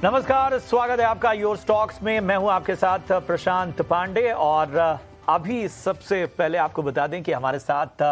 नमस्कार, स्वागत है आपका योर स्टॉक्स में। मैं हूं आपके साथ प्रशांत पांडे और अभी सबसे पहले आपको बता दें कि हमारे साथ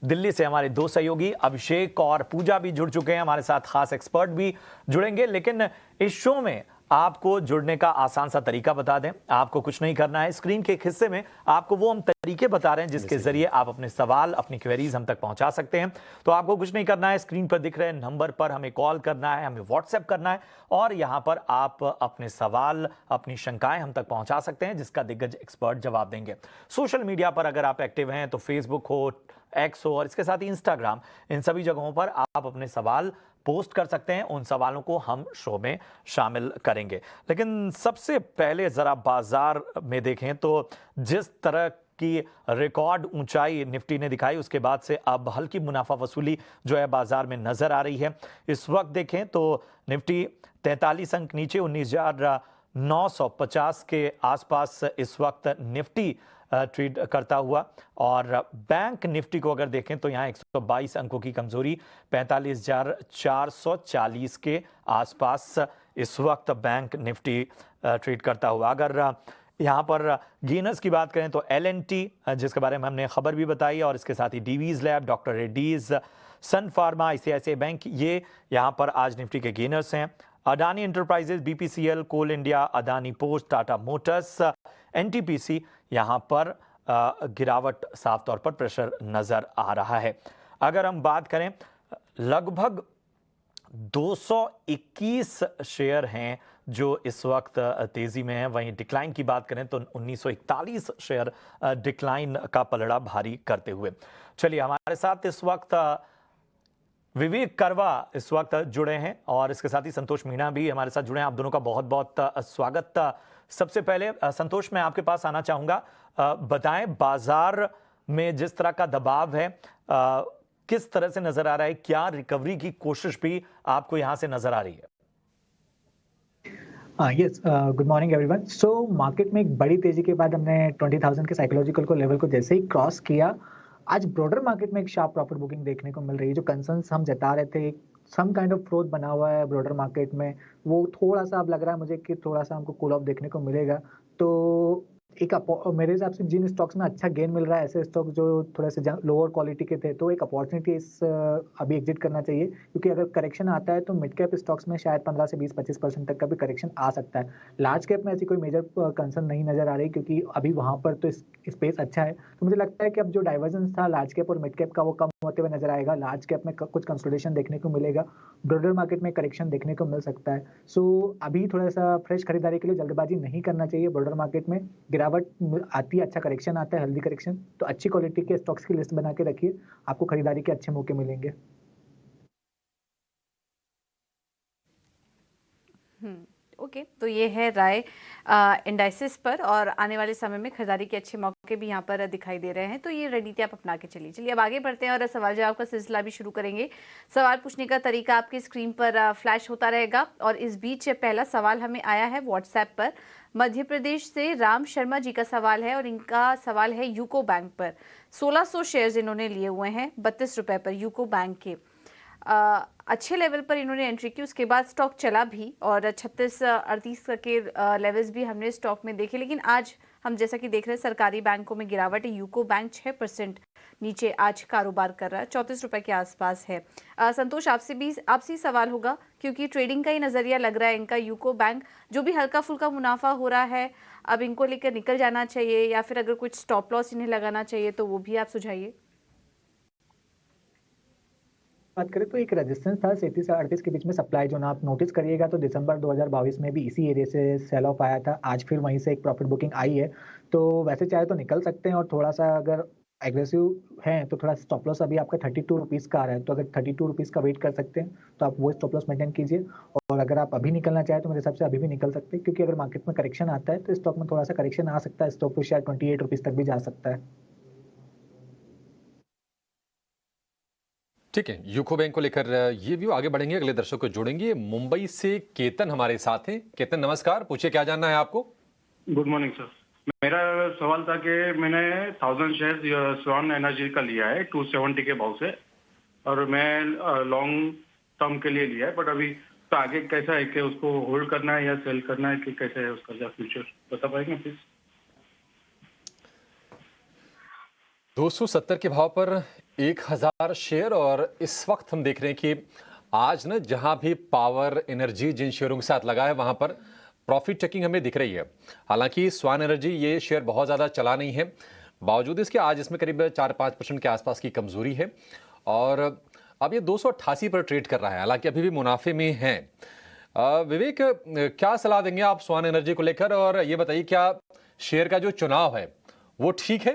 दिल्ली से हमारे दो सहयोगी अभिषेक और पूजा भी जुड़ चुके हैं। हमारे साथ खास एक्सपर्ट भी जुड़ेंगे, लेकिन इस शो में आपको जुड़ने का आसान सा तरीका बता दें। आपको कुछ नहीं करना है, स्क्रीन के एक हिस्से में आपको वो हम तरीके बता रहे हैं जिसके जरिए आप अपने सवाल, अपनी क्वेरीज हम तक पहुंचा सकते हैं। तो आपको कुछ नहीं करना है, स्क्रीन पर दिख रहे नंबर पर हमें कॉल करना है, हमें व्हाट्सएप करना है और यहां पर आप अपने सवाल, अपनी शंकाएं हम तक पहुंचा सकते हैं, जिसका दिग्गज एक्सपर्ट जवाब देंगे। सोशल मीडिया पर अगर आप एक्टिव हैं तो फेसबुक हो, एक्स हो और इसके साथ ही इंस्टाग्राम, इन सभी जगहों पर आप अपने सवाल पोस्ट कर सकते हैं। उन सवालों को हम शो में शामिल करेंगे। लेकिन सबसे पहले जरा बाजार में देखें तो जिस तरह की रिकॉर्ड ऊंचाई निफ्टी ने दिखाई, उसके बाद से अब हल्की मुनाफा वसूली जो है बाजार में नजर आ रही है। इस वक्त देखें तो निफ्टी 43 अंक नीचे 19,950 के आसपास इस वक्त निफ्टी ट्रेड करता हुआ, और बैंक निफ्टी को अगर देखें तो यहाँ 122 अंकों की कमजोरी 45,440 के आसपास इस वक्त बैंक निफ्टी ट्रेड करता हुआ। अगर यहाँ पर गेनर्स की बात करें तो LNT, जिसके बारे में हमने खबर भी बताई, और इसके साथ ही Divi's Lab, Doctor Reddy's, Sun Pharma, ICICI bank, ये यहाँ पर आज निफ्टी के गेनर्स हैं। Adani Enterprises, BPCL, Coal India, Adani Ports, Tata Motors, NTPC, यहाँ पर गिरावट साफ तौर पर प्रेशर नजर आ रहा है। अगर हम बात करें, लगभग 221 शेयर हैं जो इस वक्त तेजी में हैं। वहीं डिक्लाइन की बात करें तो 1941 शेयर डिक्लाइन का पलड़ा भारी करते हुए। चलिए, हमारे साथ इस वक्त विवेक करवा इस वक्त जुड़े हैं और इसके साथ ही संतोष मीणा भी हमारे साथ जुड़े हैं। आप दोनों का बहुत बहुत स्वागत। सबसे पहले संतोष, मैं आपके पास आना चाहूंगा। बताएं, बाजार में जिस तरह का दबाव है किस तरह से नजर आ रहा है? क्या रिकवरी की कोशिश भी आपको यहां से नजर आ रही है? Yes, good morning everyone. So market में एक बड़ी तेजी के बाद हमने 20,000 के साइकोलॉजिकल को लेवल को जैसे ही क्रॉस किया, आज ब्रॉडर मार्केट में एक शार्प प्रॉफिट बुकिंग देखने को मिल रही है। जो कंसर्न्स हम जता रहे थे, सम काइंड ऑफ फ्रोथ बना हुआ है ब्रॉडर मार्केट में, वो थोड़ा सा अब लग रहा है मुझे कि थोड़ा सा हमको कूल ऑफ देखने को मिलेगा। तो मेरे हिसाब से जिन स्टॉक्स में अच्छा गेन मिल रहा है, ऐसे स्टॉक जो थोड़े से लोअर क्वालिटी के थे, तो एक अपॉर्चुनिटी इस अभी एग्जिट करना चाहिए, क्योंकि अगर करेक्शन आता है तो मिड कैप स्टॉक्स में शायद 15 से 20-25% तक का भी करेक्शन आ सकता है। लार्ज कैप में ऐसी कोई मेजर कंसर्न नहीं नजर आ रही, क्योंकि अभी वहां पर तो स्पेस अच्छा है। तो मुझे लगता है कि अब जो डाइवर्जेंस था लार्ज कैप और मिड कैप का, वो कम होते हुए नजर आएगा। लार्ज कैप में कुछ कंसोलिडेशन देखने को मिलेगा, ब्रॉडर मार्केट में करेक्शन देखने को मिल सकता है। सो अभी थोड़ा सा फ्रेश खरीदारी के लिए जल्दबाजी नहीं करना चाहिए। ब्रॉडर मार्केट में गिरावट आती है, अच्छा करेक्शन आता है, हेल्दी करेक्शन, तो अच्छी क्वालिटी के स्टॉक्स की लिस्ट बना के रखिए, आपको खरीदारी के अच्छे मौके मिलेंगे। ओके, तो ये है राय इंडाइसिस पर, और आने वाले समय में खरीदारी के अच्छे मौके भी यहाँ पर दिखाई दे रहे हैं। तो ये रणनीति आप अपना के चलिए। चलिए अब आगे बढ़ते हैं और सवाल जवाब का सिलसिला भी शुरू करेंगे। सवाल पूछने का तरीका आपकी स्क्रीन पर फ्लैश होता रहेगा, और इस बीच पहला सवाल हमें आया है व्हाट्सएप पर। मध्य प्रदेश से राम शर्मा जी का सवाल है, और इनका सवाल है यूको बैंक पर। 1600 शेयर्स इन्होंने लिए हुए हैं 32 रुपए पर यूको बैंक के। अच्छे लेवल पर इन्होंने एंट्री की, उसके बाद स्टॉक चला भी, और 36-38 के लेवल्स भी हमने स्टॉक में देखे। लेकिन आज हम जैसा कि देख रहे हैं सरकारी बैंकों में गिरावट है। यूको बैंक 6% नीचे आज कारोबार कर रहा है, 34 रुपए के आसपास है। संतोष, आपसे सवाल होगा, क्योंकि ट्रेडिंग का ही नजरिया लग रहा है इनका। यूको बैंक जो भी हल्का फुल्का मुनाफा हो रहा है, अब इनको लेकर निकल जाना चाहिए, या फिर अगर कुछ स्टॉप लॉस इन्हें लगाना चाहिए तो वो भी आप सुझाइए। बात करें तो एक रेजिस्टेंस था 37 से 38 के बीच में सप्लाई जोन, आप नोटिस करिएगा तो दिसंबर 2022 में भी इसी एरिया से सेल ऑफ आया था। आज फिर वहीं से एक प्रॉफिट बुकिंग आई है, तो वैसे चाहे तो निकल सकते हैं, और थोड़ा सा अगर एग्रेसिव हैं तो थोड़ा स्टॉप लॉस अभी आपका 32 रुपीज़ का आ रहा है, तो अगर 32 रुपीज़ का वेट कर सकते हैं तो आप वो स्टॉप लॉस मेंटेन कीजिए। और अगर आप अभी निकलना चाहें तो मेरे हिसाब से अभी भी निकल सकते हैं, क्योंकि अगर मार्केट में करेक्शन आता है तो स्टॉक में थोड़ा सा करेक्शन आ सकता है, स्टॉक शायद 28 रुपीज़ तक भी जा सकता है। ठीक है, यूको बैंक को लेकर ये व्यू आगे बढ़ेंगे, अगले दर्शक को जोड़ेंगे। मुंबई से केतन हमारे साथ हैं। केतन नमस्कार, पूछिए क्या जानना है आपको? Good morning sir. मेरा सवाल था कि मैंने 1000 शेयर स्वान एनर्जी का लिया है 270 के भाव से, और मैं लॉन्ग टर्म के लिए लिया है, बट अभी तो आगे कैसा है कि उसको होल्ड करना है या सेल करना है कि कैसा है उसका फ्यूचर बता पाएंगे प्लीज? 270 के भाव पर 1000 शेयर। और इस वक्त हम देख रहे हैं कि आज ना जहां भी पावर एनर्जी जिन शेयरों के साथ लगा है वहां पर प्रॉफिट चेकिंग हमें दिख रही है। हालांकि स्वान एनर्जी ये शेयर बहुत ज़्यादा चला नहीं है, बावजूद इसके आज इसमें करीब 4-5% के आसपास की कमजोरी है और अब ये 288 पर ट्रेड कर रहा है, हालांकि अभी भी मुनाफे में है। विवेक, क्या सलाह देंगे आप स्वान एनर्जी को लेकर, और ये बताइए क्या शेयर का जो चुनाव है वो ठीक है?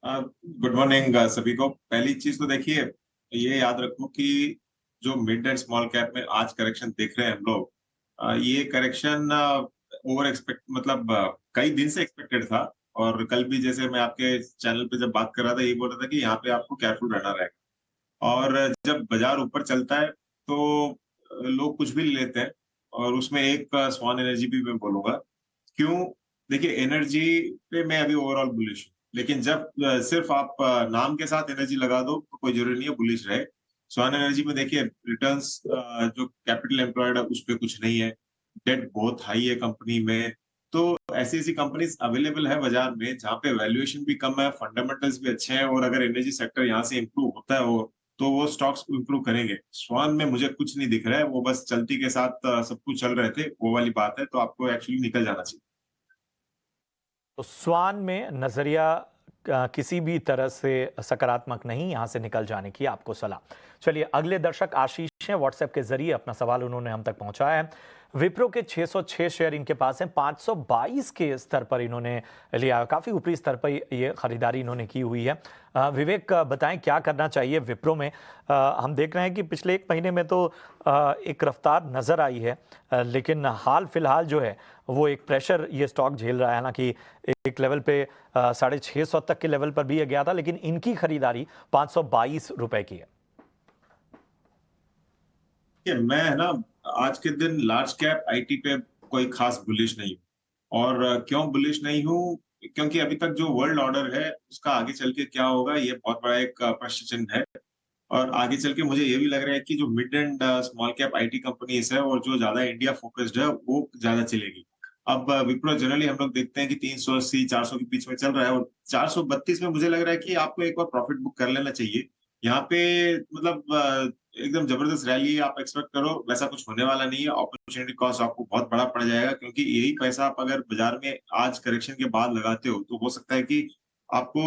गुड मॉर्निंग सभी को। पहली चीज तो देखिए, ये याद रखो कि जो मिड एंड स्मॉल कैप में आज करेक्शन देख रहे हैं हम लोग, ये करेक्शन ओवर एक्सपेक्ट मतलब कई दिन से एक्सपेक्टेड था। और कल भी जैसे मैं आपके चैनल पे जब बात कर रहा था, ये बोल रहा था कि यहाँ पे आपको केयरफुल रहना रहेगा। और जब बाजार ऊपर चलता है तो लोग कुछ भी ले लेते हैं, और उसमें एक स्वान एनर्जी भी मैं बोलूंगा। क्यों? देखिए, एनर्जी पे मैं अभी ओवरऑल बुलिश हूँ, लेकिन जब सिर्फ आप नाम के साथ एनर्जी लगा दो तो कोई जरूरी नहीं है बुलिश रहे। स्वान एनर्जी में देखिए रिटर्न्स, जो कैपिटल एम्प्लॉयड है उस पर कुछ नहीं है, डेट बहुत हाई है कंपनी में। तो ऐसी ऐसी कंपनीज अवेलेबल है बाजार में जहाँ पे वैल्यूएशन भी कम है, फंडामेंटल्स भी अच्छे हैं, और अगर एनर्जी सेक्टर यहाँ से इम्प्रूव होता है तो वो स्टॉक्स इम्प्रूव करेंगे। स्वान में मुझे कुछ नहीं दिख रहा है, वो बस चलती के साथ सब कुछ चल रहे थे, वो वाली बात है। तो आपको एक्चुअली निकल जाना चाहिए। तो स्वान में नजरिया किसी भी तरह से सकारात्मक नहीं, यहां से निकल जाने की आपको सलाह। चलिए, अगले दर्शक आशीष हैं, व्हाट्सएप के जरिए अपना सवाल उन्होंने हम तक पहुंचाया है। विप्रो के 606 शेयर इनके पास हैं, 522 के स्तर पर इन्होंने लिया, काफी ऊपरी स्तर पर ये खरीदारी इन्होंने की हुई है। विवेक, बताएं क्या करना चाहिए विप्रो में? हम देख रहे हैं कि पिछले एक महीने में तो एक रफ्तार नजर आई है, लेकिन हाल फिलहाल जो है वो एक प्रेशर ये स्टॉक झेल रहा है। हालांकि एक लेवल पे 650 तक के लेवल पर भी ये गया था, लेकिन इनकी खरीदारी 522 रुपए की है। मैं है ना, आज के दिन लार्ज कैप आईटी पे कोई खास बुलिश नहीं हूँ। और क्यों बुलिश नहीं हूँ? क्योंकि अभी तक जो वर्ल्ड ऑर्डर है उसका आगे चल के क्या होगा, ये बहुत बड़ा एक प्रश्न चिन्ह है। और आगे चल के मुझे ये भी लग रहा है कि जो mid and small cap IT companies है और जो ज्यादा इंडिया फोकस्ड है वो ज्यादा चलेगी। अब विप्रो जनरली हम लोग देखते हैं कि 380-400 के बीच में चल रहा है, और 432 में मुझे लग रहा है कि आपको एक बार प्रॉफिट बुक कर लेना चाहिए। यहाँ पे मतलब एकदम जबरदस्त रैली आप एक्सपेक्ट करो, वैसा कुछ होने वाला नहीं है। अपॉर्चुनिटी कॉस्ट आपको बहुत बड़ा पड़ जाएगा, क्योंकि यही पैसा आप अगर बाजार में आज करेक्शन के बाद लगाते हो तो हो सकता है कि आपको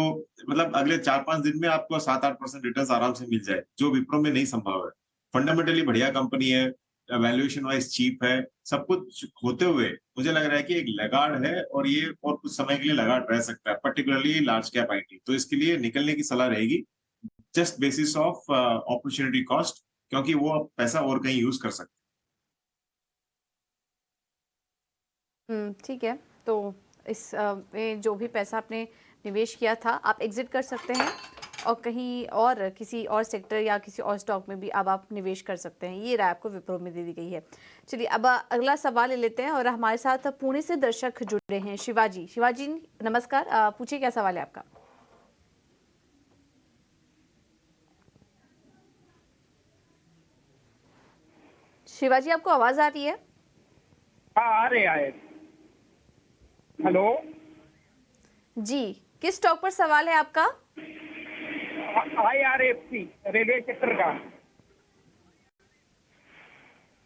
मतलब अगले 4-5 दिन में आपको 7-8% रिटर्न आराम से मिल जाए, जो विप्रो में नहीं संभव है। फंडामेंटली बढ़िया कंपनी है, वैल्यूएशन वाइज चीप है, सब कुछ होते हुए मुझे लग रहा है कि एक लगाड़ है, और ये और कुछ समय के लिए लगाड़ रह सकता है, पर्टिकुलरली लार्ज कैप आईटी। तो इसके लिए निकलने की सलाह रहेगी just basis of opportunity cost, क्योंकि वो अब पैसा और कहीं यूज कर सकते हैं। ठीक है, तो इस में जो भी पैसा आपने निवेश किया था आप एग्जिट कर सकते हैं, और कहीं और किसी और सेक्टर या किसी और स्टॉक में भी अब आप निवेश कर सकते हैं। ये राय आपको विप्रो में दे दी गई है। चलिए, अब अगला सवाल ले लेते हैं, और हमारे साथ पुणे से दर्शक जुड़े हैं, शिवाजी। शिवाजी नमस्कार, पूछिए क्या सवाल है आपका? शिवाजी, आपको आवाज आ रही है? हाँ, आ रहे आए। हेलो जी, किस स्टॉक पर सवाल है आपका? IRFC, रेलवे सेक्टर का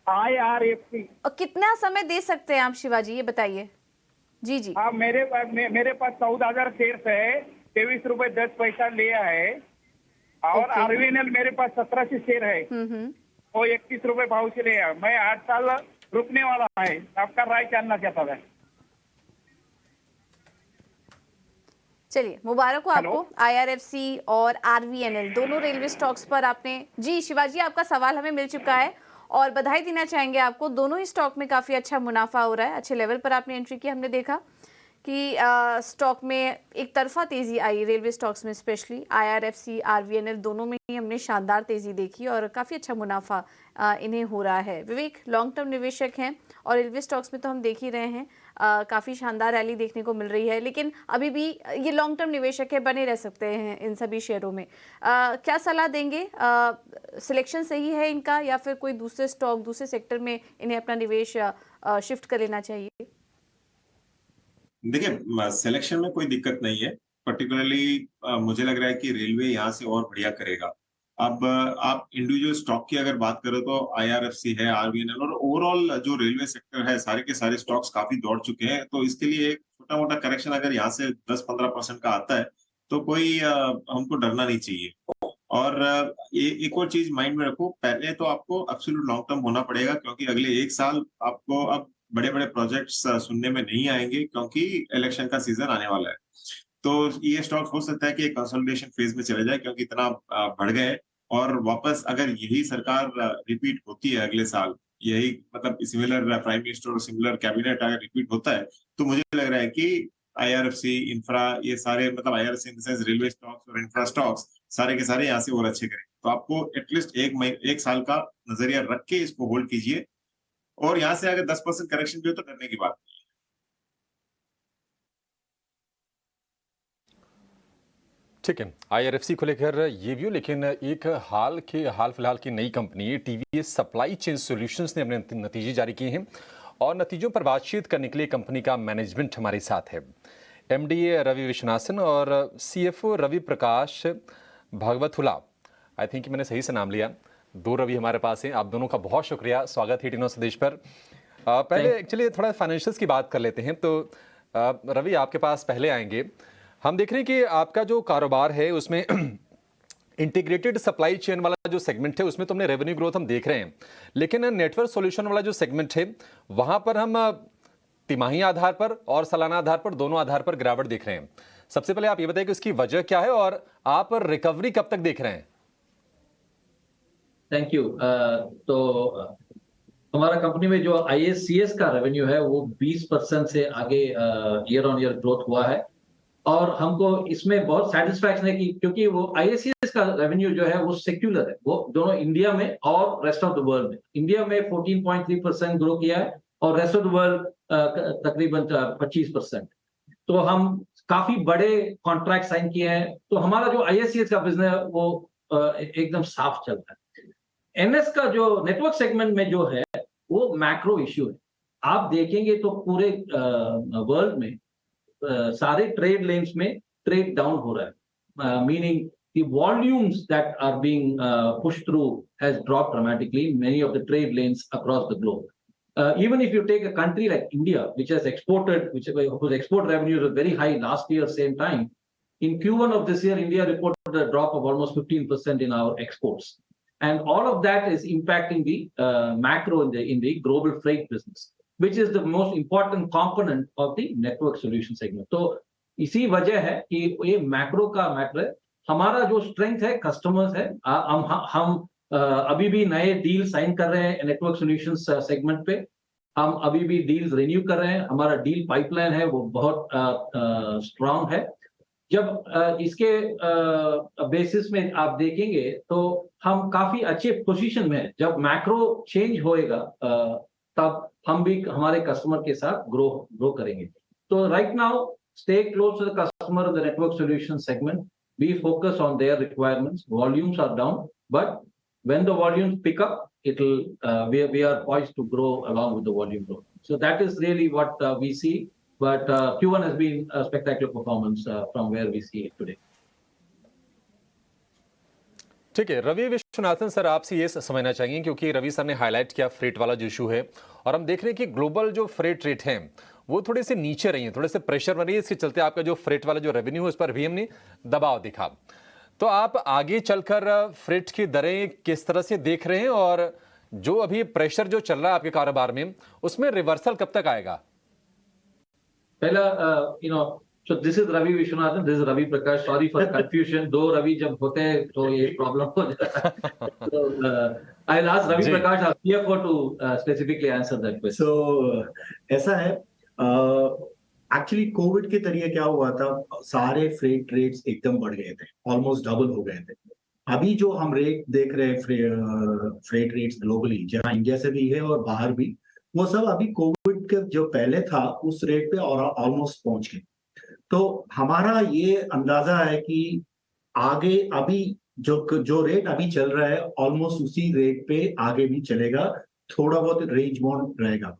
IRFC। और कितना समय दे सकते हैं आप शिवाजी, ये बताइए। जी जी। हाँ, मेरे पास 14,000 शेयर्स है, 23 रुपए 10 पैसा लिया है। और RVNL मेरे पास 1700 शेयर है, वो 31 रुपए भाव से लिया। मैं 8 साल रुकने वाला है, आपका राय जानना चाहता था। चलिए, मुबारक हो आपको। IRFC और RVNL दोनों रेलवे स्टॉक्स पर आपने, जी शिवाजी, आपका सवाल हमें मिल चुका है और बधाई देना चाहेंगे आपको। दोनों ही स्टॉक में काफ़ी अच्छा मुनाफा हो रहा है, अच्छे लेवल पर आपने एंट्री की। हमने देखा कि स्टॉक में एक तरफा तेज़ी आई, रेलवे स्टॉक्स में स्पेशली IRFC RVNL दोनों में ही हमने शानदार तेज़ी देखी और काफ़ी अच्छा मुनाफा इन्हें हो रहा है। विवेक लॉन्ग टर्म निवेशक हैं और रेलवे स्टॉक्स में तो हम देख ही रहे हैं काफ़ी शानदार रैली देखने को मिल रही है, लेकिन अभी भी ये लॉन्ग टर्म निवेशक है, बने रह सकते हैं इन सभी शेयरों में। क्या सलाह देंगे? सिलेक्शन सही है इनका या फिर कोई दूसरे स्टॉक, दूसरे सेक्टर में इन्हें अपना निवेश शिफ्ट कर लेना चाहिए? देखिए, सिलेक्शन में कोई दिक्कत नहीं है। पर्टिकुलरली मुझे लग रहा है कि रेलवे यहाँ से और बढ़िया करेगा। अब आप इंडिविजुअल स्टॉक की अगर बात करो तो आईआरएफसी है, आरबीएनएल और ओवरऑल जो रेलवे सेक्टर है, सारे के सारे स्टॉक्स काफी दौड़ चुके हैं। तो इसके लिए एक छोटा-मोटा करेक्शन अगर यहाँ से 10-15% का आता है, तो कोई हमको डरना नहीं चाहिए। और एक और चीज माइंड में रखो, पहले तो आपको एब्सोल्यूट लॉन्ग टर्म होना पड़ेगा, क्योंकि अगले 1 साल आपको अब बड़े-बड़े प्रोजेक्ट्स सुनने में नहीं आएंगे, क्योंकि इलेक्शन का सीजन आने वाला है। तो ये स्टॉक हो सकता है कि एक कंसोलिडेशन फेज में चले जाए, क्योंकि इतना बढ़ गए। और वापस अगर यही सरकार रिपीट होती है अगले साल, यही मतलब सिमिलर प्राइम मिनिस्टर और सिमिलर कैबिनेट अगर रिपीट होता है, तो मुझे लग रहा है कि आईआरएफसी, इंफ्रा, ये सारे मतलब IRFC in the sense railway stocks और इंफ्रा स्टॉक्स सारे के सारे यहाँ से और अच्छे करेंगे। तो आपको एटलीस्ट एक साल का नजरिया रख के इसको होल्ड कीजिए। और यहाँ से अगर 10% करेक्शन भी हो तो डरने की बात नहीं है। ठीक है, आईआरएफसी को लेकर ये व्यू, लेकिन एक हाल फिलहाल की नई company TVS supply chain solutions ने अपने नतीजे जारी किए हैं और नतीजों पर बातचीत करने के लिए कंपनी का मैनेजमेंट हमारे साथ है। एमडी रवि विश्वनाथन और CFO Ravi Prakash Bhagavatula, I think मैंने सही से नाम लिया, 2 रवि हमारे पास हैं। आप दोनों का बहुत शुक्रिया, स्वागत है टीनो स्वदेश पर। पहले एक्चुअली थोड़ा फाइनेंशियल्स की बात कर लेते हैं। तो रवि, आपके पास पहले आएंगे। हम देख रहे हैं कि आपका जो कारोबार है उसमें इंटीग्रेटेड सप्लाई चेन वाला जो सेगमेंट है उसमें तुमने रेवेन्यू ग्रोथ हम देख रहे हैं, लेकिन नेटवर्क सॉल्यूशन वाला जो सेगमेंट है वहां पर हम तिमाही आधार पर और सालाना आधार पर, दोनों आधार पर गिरावट देख रहे हैं। सबसे पहले आप ये बताइए कि उसकी वजह क्या है और आप रिकवरी कब तक देख रहे हैं? Thank you. तो हमारा कंपनी में जो आईएससीएस का रेवेन्यू है वो 20% से आगे ईयर ऑन ईयर ग्रोथ हुआ है और हमको इसमें बहुत सेटिस्फैक्शन है कि क्योंकि वो आईएससीएस का रेवेन्यू जो है वो सेक्युलर है, वो दोनों इंडिया में और रेस्ट ऑफ द वर्ल्ड में। इंडिया में 14.3% ग्रो किया है और रेस्ट ऑफ द वर्ल्ड तकरीबन 25%। तो हम काफी बड़े कॉन्ट्रैक्ट साइन किए हैं, तो हमारा जो आईएससीएस का बिजनेस है वो एकदम साफ चल रहा है। एनएस का जो नेटवर्क सेगमेंट में जो है वो मैक्रो इश्यू है। आप देखेंगे तो पूरे वर्ल्ड में सारे ट्रेड लेन्स में ट्रेड डाउन हो रहा है, meaning the volumes that are being pushed through has dropped dramatically in many of the trade lanes across the globe. Even if you take a country like India, which has exported, whose export revenues were very high last year, same time, in Q1 of this year, India reported a drop of almost 15% in our exports. And all of that is impacting the macro in the global freight business, which is the most important component of the network solution segment. तो इसी वजह है कि ये macro का matter है। हमारा जो स्ट्रेंथ है कस्टमर्स है, हम अभी भी नए डील साइन कर रहे हैं नेटवर्क सॉल्यूशंस सेगमेंट पे, हम अभी भी डील्स रिन्यू कर रहे हैं, हमारा डील पाइपलाइन है वो बहुत स्ट्रांग है। जब इसके बेसिस में आप देखेंगे तो हम काफी अच्छे पोजीशन में हैं। जब मैक्रो चेंज होएगा तब हम भी हमारे कस्टमर के साथ ग्रो करेंगे। तो right now stay close to the customer of the network solution segment. We focus on their requirements. Volumes are down, but when the volumes pick up, we are poised to grow along with the volume growth. So that is really what we see. But Q1 has been a spectacular performance from where we see it today. ठीक है, Ravi Viswanathan sir, आपसे ये समझना चाहिए क्योंकि Ravi sir ने highlight किया freight वाला जो इशू है और हम देख रहे हैं कि ग्लोबल जो फ्रेट रेट है वो थोड़े से नीचे रही है, थोड़े से प्रेशर बन रही है। इसके चलते आपका जो फ्रेट वाला जो रेवेन्यू है उस पर भी हमने दबाव दिखा। तो आप आगे चलकर फ्रेट की दरें किस तरह से देख रहे हैं और जो अभी प्रेशर जो चल रहा है आपके कारोबार में उसमें रिवर्सल कब तक आएगा? पहला so this is Ravi Vishwanathan, this is Ravi Prakash. Sorry for confusion. दो रवि जब होते हैं तो ये प्रॉब्लम हो जाता है। So I'll ask Ravi Prakash, our CFO, to specifically answer that question. So ऐसा है, एक्चुअली कोविड के तरीके क्या हुआ था, सारे फ्रेट रेट्स एकदम बढ़ गए थे, ऑलमोस्ट डबल हो गए थे। अभी जो हम रेट देख रहे हैं फ्रेट रेट्स ग्लोबली, जहाँ इंडिया से भी है और बाहर भी, वो सब अभी कोविड कोविड के जो पहले था उस रेट पे और ऑलमोस्ट पहुंच गए। तो हमारा ये अंदाजा है कि आगे अभी जो रेट अभी चल रहा है ऑलमोस्ट उसी रेट पे आगे भी चलेगा, थोड़ा बहुत रेंज बाउंड रहेगा।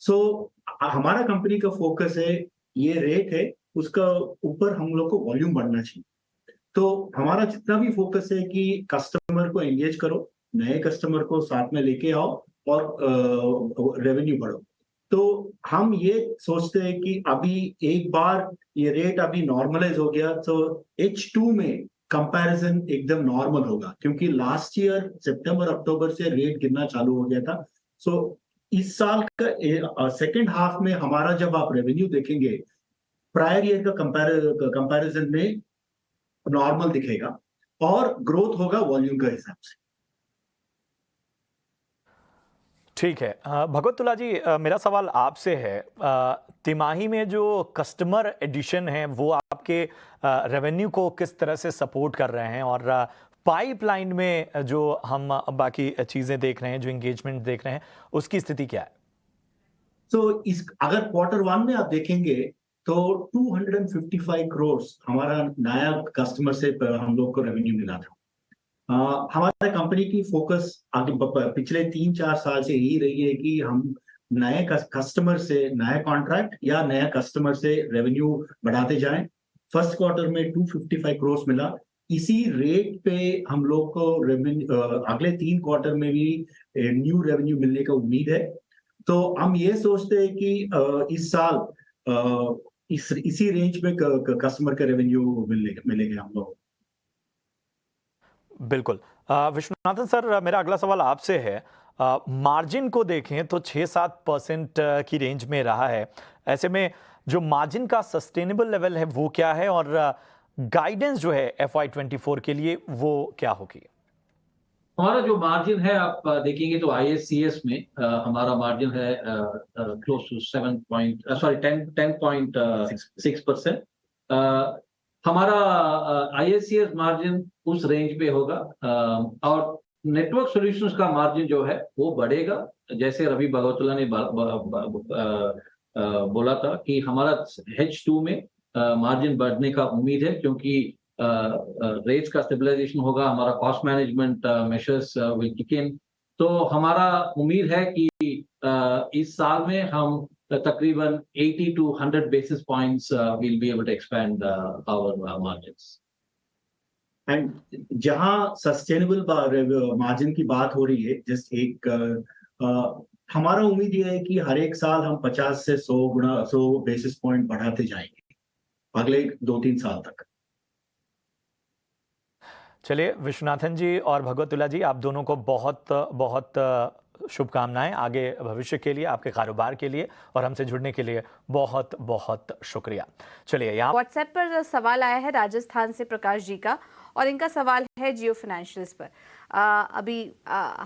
सो हमारा कंपनी का फोकस है, ये रेट है उसका ऊपर हम लोग को वॉल्यूम बढ़ना चाहिए। तो हमारा जितना भी फोकस है कि कस्टमर को एंगेज करो, नए कस्टमर को साथ में लेके आओ और रेवेन्यू बढ़ो। तो हम ये सोचते हैं कि अभी एक बार ये रेट अभी नॉर्मलाइज हो गया तो H2 में कंपैरिजन एकदम नॉर्मल होगा, क्योंकि लास्ट ईयर सितंबर अक्टूबर से रेट गिरना चालू हो गया था। सो इस साल का सेकेंड हाफ में हमारा जब आप रेवेन्यू देखेंगे प्रायर ईयर का कंपैरिजन में नॉर्मल दिखेगा और ग्रोथ होगा वॉल्यूम के हिसाब से। ठीक है भगवत तुला जी, मेरा सवाल आपसे है, तिमाही में जो कस्टमर एडिशन है वो आपके रेवेन्यू को किस तरह से सपोर्ट कर रहे हैं, और पाइपलाइन में जो हम बाकी चीजें देख रहे हैं, जो एंगेजमेंट देख रहे हैं, उसकी स्थिति क्या है? तो इस अगर Q1 में आप देखेंगे तो 255 करोड़ हमारा नया कस्टमर से हम लोग को रेवेन्यू मिला था। हमारे कंपनी की फोकस आगे पिछले 3-4 साल से यही रही है कि हम नए कस्टमर से नया कॉन्ट्रैक्ट या नया कस्टमर से रेवेन्यू बढ़ाते जाएं। फर्स्ट क्वार्टर में 255 करोड़ मिला। इसी रेट पे हम लोग को अगले 3 क्वार्टर में भी न्यू रेवेन्यू मिलने का उम्मीद है। तो हम ये सोचते हैं कि इस साल इसी रेंज में कस्टमर का रेवेन्यू मिलेंगे हम लोग। बिल्कुल। विश्वनाथन सर, मेरा अगला सवाल आपसे है, मार्जिन को देखें तो 6-7% की रेंज में रहा है। ऐसे में जो मार्जिन का सस्टेनेबल लेवल है वो क्या है, और गाइडेंस जो है FY24 के लिए वो क्या होगी? हमारा जो मार्जिन है आप देखेंगे तो ISCS में हमारा मार्जिन है क्लोज टू 10.6%। हमारा ISCS मार्जिन उस रेंज पे होगा, और नेटवर्क सॉल्यूशंस का मार्जिन जो है वो बढ़ेगा। जैसे रवि भगवतुल्ला ने बोला था कि हमारा H2 में मार्जिन बढ़ने का उम्मीद है, क्योंकि रेट्स का स्टेबलाइजेशन होगा, हमारा cost management measures will kick in. तो हमारा उम्मीद है कि इस साल में हम तकरीबन 80 to 100 basis points we'll be able to expand our margins. And जहां सस्टेनेबल मार्जिन की बात हो रही है, जस्ट हमारा उम्मीद ये है कि हर एक साल हम 50 से 100 बेसिस पॉइंट बढ़ाते जाएंगे अगले 2-3 साल तक। चलिए विश्वनाथन जी और भगवतुल्ला जी, आप दोनों को बहुत बहुत शुभकामनाएं आगे भविष्य के लिए, आपके कारोबार के लिए, और हमसे जुड़ने के लिए बहुत बहुत शुक्रिया। चलिए यहाँ व्हाट्सएप पर सवाल आया है राजस्थान से प्रकाश जी का, और इनका सवाल है जियो फाइनेंशियल्स पर। अभी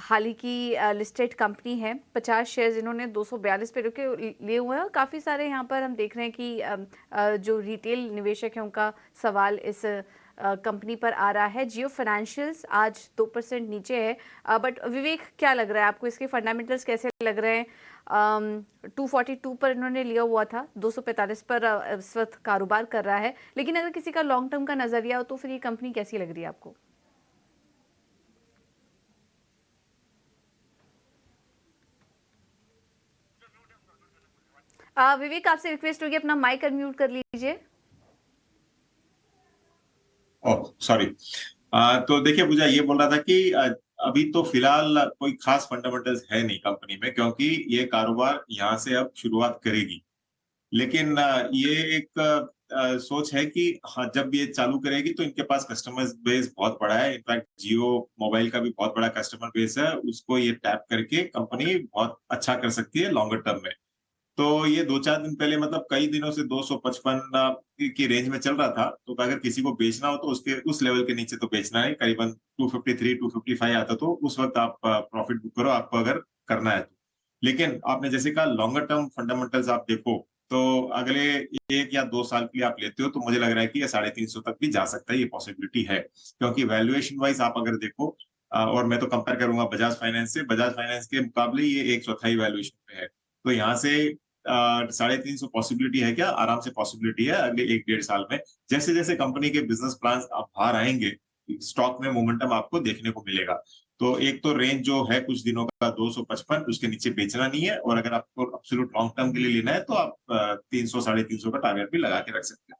हाल ही की लिस्टेड कंपनी है, 50 शेयर्स इन्होंने 242 पे लिए हुए हैं। काफ़ी सारे यहाँ पर हम देख रहे हैं कि जो रिटेल निवेशक हैं उनका सवाल इस कंपनी पर आ रहा है। जियो फाइनेंशियल्स आज 2% नीचे है, बट विवेक क्या लग रहा है आपको, इसके फंडामेंटल्स कैसे लग रहे हैं? 242 पर इन्होंने लिया हुआ था, 245 पर इस वक्त कारोबार कर रहा है, लेकिन अगर किसी का लॉन्ग टर्म का नजरिया हो तो फिर ये कंपनी कैसी लग रही है आपको? विवेक, आपसे रिक्वेस्ट होगी अपना माइक अनम्यूट कर लीजिए। Oh sorry. तो देखिए, मुझे ये बोल रहा था कि अभी तो फिलहाल कोई खास फंडामेंटल्स है नहीं कंपनी में, क्योंकि ये कारोबार यहाँ से अब शुरुआत करेगी। लेकिन ये एक सोच है कि हाँ, जब ये चालू करेगी तो इनके पास कस्टमर बेस बहुत बड़ा है। इनफैक्ट जियो मोबाइल का भी बहुत बड़ा कस्टमर बेस है, उसको ये टैप करके कंपनी बहुत अच्छा कर सकती है लॉन्गर टर्म में। तो ये 2-4 दिन पहले, मतलब कई दिनों से 255 की रेंज में चल रहा था। तो अगर किसी को बेचना हो तो उसके उस लेवल के नीचे तो बेचना है, करीबन 253-255 आता तो उस वक्त आप प्रॉफिट बुक करो, आपको अगर करना है तो। लेकिन आपने जैसे कहा लॉन्गर टर्म फंडामेंटल्स आप देखो तो अगले 1 या 2 साल के लिए आप लेते हो तो मुझे लग रहा है कि ये 350 तक भी जा सकता है, ये पॉसिबिलिटी है। क्योंकि वैल्यूएशन वाइज आप अगर देखो, और मैं तो कंपेयर करूंगा बजाज फाइनेंस से, बजाज फाइनेंस के मुकाबले ये 1/4 वैल्यूएशन पे है। तो यहाँ से 350 पॉसिबिलिटी है क्या? आराम से पॉसिबिलिटी है अगले 1-1.5 साल में। जैसे जैसे कंपनी के बिजनेस प्लान आप बाहर आएंगे, स्टॉक में मोमेंटम आपको देखने को मिलेगा। तो एक तो रेंज जो है कुछ दिनों का 255, उसके नीचे बेचना नहीं है, और अगर आपको एब्सोल्यूट लॉन्ग टर्म के लिए लेना है तो आप 300 350 का टारगेट भी लगा के रख सकते हैं।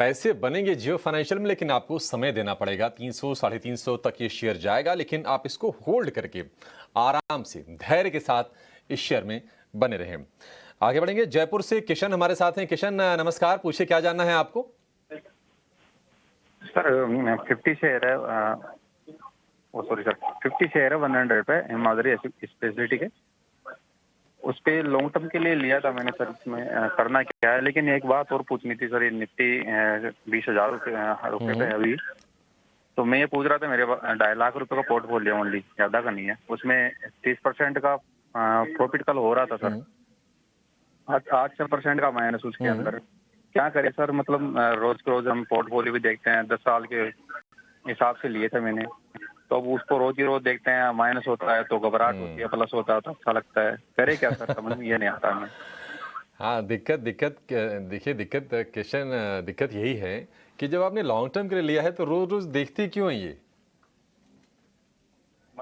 पैसे बनेंगे जियो फाइनेंशियल में, लेकिन आपको समय देना पड़ेगा। 300 350 तक ये शेयर जाएगा, लेकिन आप इसको होल्ड करके आराम से धैर्य के साथ इस शेयर में बने रहें। आगे बढ़ेंगे, जयपुर से किशन हमारे साथ हैं। किशन नमस्कार, पूछिए क्या जानना है आपको? सर 50 शेयर है, सॉरी सर 50 शेयर है 100 पे हिमाद्री स्पेशलिटी के। उस पे लॉन्ग टर्म के लिए लिया था मैंने सर। इसमें करना क्या है, लेकिन एक बात और पूछनी थी सर। ये निफ्टी 20,000 रुपये पे है अभी, तो मैं ये पूछ रहा था, मेरे 2.5 लाख रुपए का पोर्टफोलियो ओनली, ज्यादा का नहीं है। उसमें 30% का प्रॉफिट कल हो रहा था सर, 8% का माइनस उसके अंदर। क्या करें सर? मतलब रोज के रोज हम पोर्टफोलियो भी देखते हैं, 10 साल के हिसाब से लिए थे मैंने, तो अब उसको रोज ही रोज देखते हैं, माइनस होता है तो घबराहट होती है, प्लस होता है तो अच्छा लगता है। करे क्या सर? समझ में ये नहीं आता हमें। हाँ, देखिए दिक्कत किशन, दिक्कत यही है कि जब आपने लॉन्ग टर्म के लिए लिया है तो रोज रोज देखते क्यों है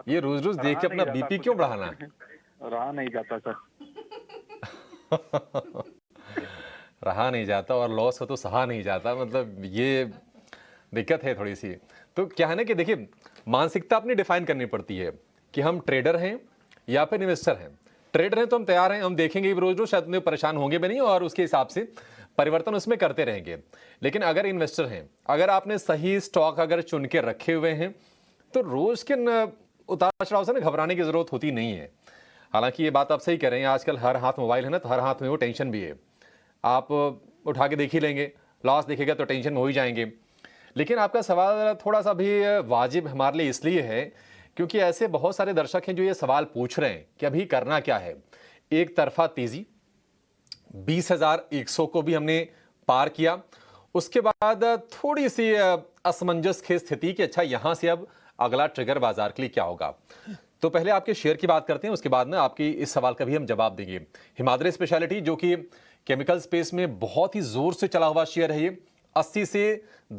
ये रोज रोज देख के अपना बीपी क्यों बढ़ाना? रहा नहीं जाता सर। रहा नहीं जाता, और लॉस हो तो सहा नहीं जाता, मतलब ये दिक्कत है थोड़ी सी। तो क्या है ना कि देखिए, मानसिकता अपनी डिफाइन करनी पड़ती है कि हम ट्रेडर हैं या फिर इन्वेस्टर हैं। ट्रेडर हैं तो हम तैयार हैं, हम देखेंगे रोज रोज, शायद उन्हें परेशान होंगे भी नहीं, और उसके हिसाब से परिवर्तन उसमें करते रहेंगे। लेकिन अगर इन्वेस्टर हैं, अगर आपने सही स्टॉक अगर चुन के रखे हुए हैं, तो रोज के उतार चढ़ाव से घबराने की जरूरत होती नहीं है। हालांकि ये बात आप सही कह रहे हैं, आजकल हर हाथ मोबाइल है ना, तो हर हाथ में वो टेंशन भी है। आप उठा के देख ही लेंगे, लॉस दिखेगा तो टेंशन में हो ही जाएंगे। लेकिन आपका सवाल थोड़ा सा भी वाजिब हमारे लिए इसलिए है क्योंकि ऐसे बहुत सारे दर्शक हैं जो ये सवाल पूछ रहे हैं कि अभी करना क्या है। एक तरफा तेजी, 20,100 को भी हमने पार किया, उसके बाद थोड़ी सी असमंजस की स्थिति कि अच्छा यहां से अब अगला ट्रिगर बाजार के लिए क्या होगा। तो पहले आपके शेयर की बात करते हैं, उसके बाद ना आपकी इस सवाल का भी हम जवाब देंगे। हिमाद्री स्पेशलिटी जो कि केमिकल स्पेस में बहुत ही जोर से चला हुआ शेयर है, ये 80 से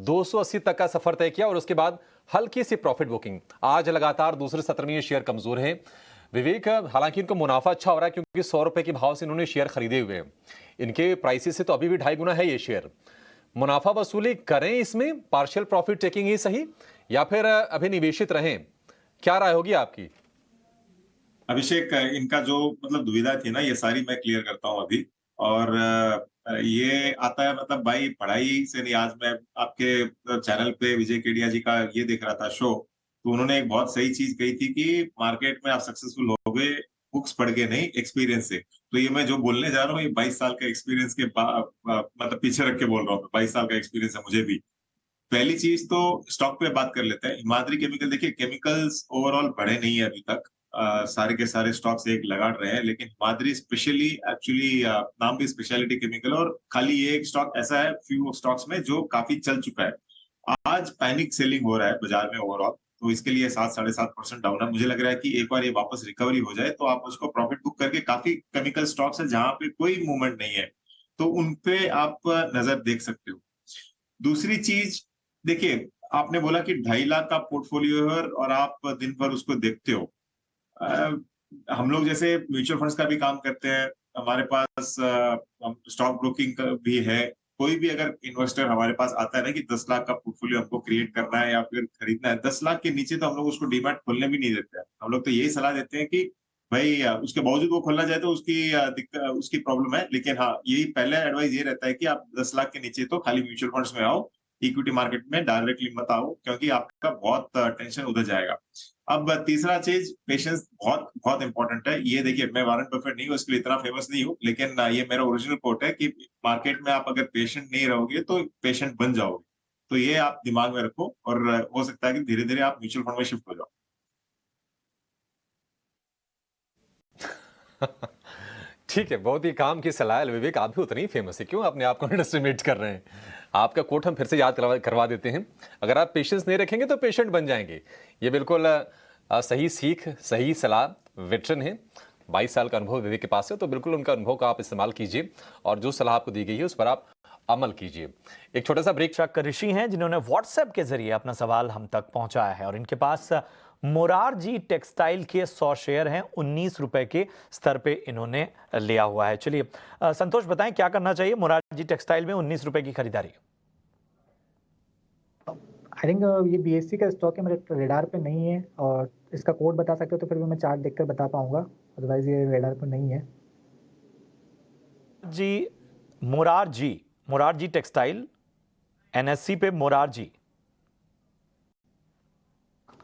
280 तक का सफर तय किया और उसके बाद हल्की सी प्रॉफिट बुकिंग। आज लगातार दूसरे सत्र में ये शेयर कमजोर है। विवेक, हालांकि इनको मुनाफा अच्छा हो रहा है क्योंकि 100 रुपए के भाव से इन्होंने शेयर खरीदे हुए हैं। इनके प्राइसेस से तो अभी भी 2.5 गुना है ये शेयर। मुनाफा वसूली करें इसमें, पार्शियल प्रॉफिट टेकिंग ही सही, या फिर अभी निवेशित रहें? क्या राय होगी आपकी? अभिषेक, इनका जो मतलब दुविधा थी ना, ये सारी मैं क्लियर करता हूँ अभी। और ये आता है मतलब भाई पढ़ाई से नहीं। आज मैं आपके चैनल पे विजय केडिया जी का ये देख रहा था शो, तो उन्होंने एक बहुत सही चीज कही थी कि मार्केट में आप सक्सेसफुल होगे बुक्स पढ़ के नहीं, एक्सपीरियंस से। तो ये मैं जो बोलने जा रहा हूँ, ये 22 साल का एक्सपीरियंस के मतलब पीछे रख के बोल रहा हूँ। 22 साल का एक्सपीरियंस है मुझे भी। पहली चीज तो स्टॉक पे बात कर लेते हैं। हिमाद्री केमिकल, देखिए केमिकल्स ओवरऑल बढ़े नहीं है अभी तक। सारे के सारे स्टॉक्स एक लगाड़ रहे हैं, लेकिन हिमाद्री स्पेशली एक्चुअली नाम भी स्पेशलिटी केमिकल, और खाली ये एक स्टॉक ऐसा है फ्यू स्टॉक्स में जो काफी चल चुका है। आज पैनिक सेलिंग हो रहा है बाजार में ओवरऑल, तो इसके लिए 7-7.5% डाउन है। मुझे लग रहा है कि एक बार ये वापस रिकवरी हो जाए तो आप उसको प्रॉफिट बुक करके, काफी केमिकल स्टॉक्स है जहां पे कोई मूवमेंट नहीं है, तो उनपे आप नजर देख सकते हो। दूसरी चीज देखिए, आपने बोला कि 2.5 लाख का पोर्टफोलियो है और आप दिन भर उसको देखते हो। हम लोग जैसे म्यूचुअल फंड्स का भी काम करते हैं, हमारे पास स्टॉक ब्रोकिंग का भी है। कोई भी अगर इन्वेस्टर हमारे पास आता है ना कि 10 लाख का पोर्टफोलियो हमको क्रिएट करना है या फिर खरीदना है, 10 लाख के नीचे तो हम लोग उसको डीमैट खोलने भी नहीं देते हैं। हम लोग तो यही सलाह देते हैं कि भाई उसके बावजूद वो खोलना चाहे तो उसकी प्रॉब्लम है, लेकिन हाँ, यही पहला एडवाइस ये रहता है कि आप 10 लाख के नीचे तो खाली म्यूचुअल फंड्स में आओ, इक्विटी मार्केट में डायरेक्टली मत आओ, क्योंकि आपका बहुत टेंशन उधर जाएगा। अब तीसरा चीज, पेशेंस बहुत बहुत इंपॉर्टेंट है। ये देखिए, मैं वॉरेन बफेट नहीं हूँ, इसके लिए इतना फेमस नहीं हूँ, लेकिन ये मेरा ओरिजिनल कोट है कि मार्केट में आप अगर पेशेंट नहीं रहोगे तो पेशेंट बन जाओगे। तो ये आप दिमाग में रखो, और हो सकता है कि धीरे धीरे आप म्यूचुअल फंड में शिफ्ट हो जाओ। ठीक है, बहुत ही काम की सलाह है विवेक। आप भी उतने ही फेमस है, क्यों अपने आप को अंडरएस्टिमेट कर रहे हैं? आपका कोट हम फिर से याद करवा देते हैं, अगर आप पेशेंस नहीं रखेंगे तो पेशेंट बन जाएंगे। ये बिल्कुल सही सीख, सही सलाह, वेटरन है, 22 साल का अनुभव विवेक के पास है, तो बिल्कुल उनका अनुभव का आप इस्तेमाल कीजिए और जो सलाह आपको दी गई है उस पर आप अमल कीजिए। एक छोटा सा ब्रेक। ऋषि हैं जिन्होंने व्हाट्सएप के जरिए अपना सवाल हम तक पहुंचाया है और इनके पास मोरारजी टेक्सटाइल के 100 शेयर हैं, 19 रुपए के स्तर पे इन्होंने लिया हुआ है। चलिए संतोष बताएं क्या करना चाहिए मोरारजी टेक्सटाइल में 19 रुपए की खरीदारी। आई थिंक ये बीएससी का स्टॉक है, मेरे रेडार पे नहीं है, और इसका कोड बता सकते हो तो फिर भी मैं चार्ट देखकर बता पाऊंगा, अदरवाइज ये रेडार पे नहीं है। जी मोरारजी टेक्सटाइल एनएससी पे Morarji.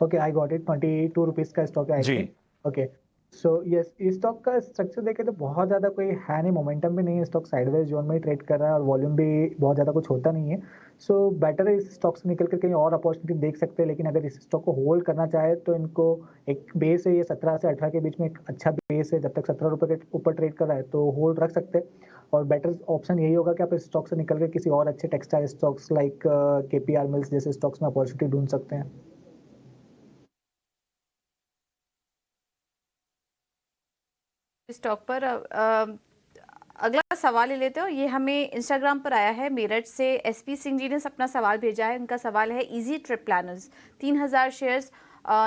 Okay I got it, 22 rupees का स्टॉक है जी। ओके सो यस, इस स्टॉक का स्ट्रक्चर देखे तो बहुत ज़्यादा कोई है नहीं, मोमेंटम भी नहीं है, स्टॉक साइडवेज जोन में ही ट्रेड कर रहा है और वॉल्यूम भी बहुत ज़्यादा कुछ होता नहीं है। सो बेटर है इस स्टॉक से निकल कर कहीं और अपॉर्चुनिटी देख सकते हैं, लेकिन अगर इस स्टॉक को होल्ड करना चाहे तो इनको एक बेस है, ये 17 से 18 के बीच में एक अच्छा बेस है, जब तक 17 रुपये के ऊपर ट्रेड कर रहा है तो होल्ड रख सकते हैं। और बेटर ऑप्शन यही होगा कि आप इस स्टॉक से निकल कर किसी और अच्छे textile stocks like KPR mills जैसे स्टॉक्स में अपॉर्चुनिटी ढूंढ सकते हैं। स्टॉक पर अगला सवाल ले लेते हो। ये हमें इंस्टाग्राम पर आया है, मेरठ से एसपी सिंह जी ने अपना सवाल भेजा है। उनका सवाल है इजी ट्रिप प्लानर्स 3000 शेयर्स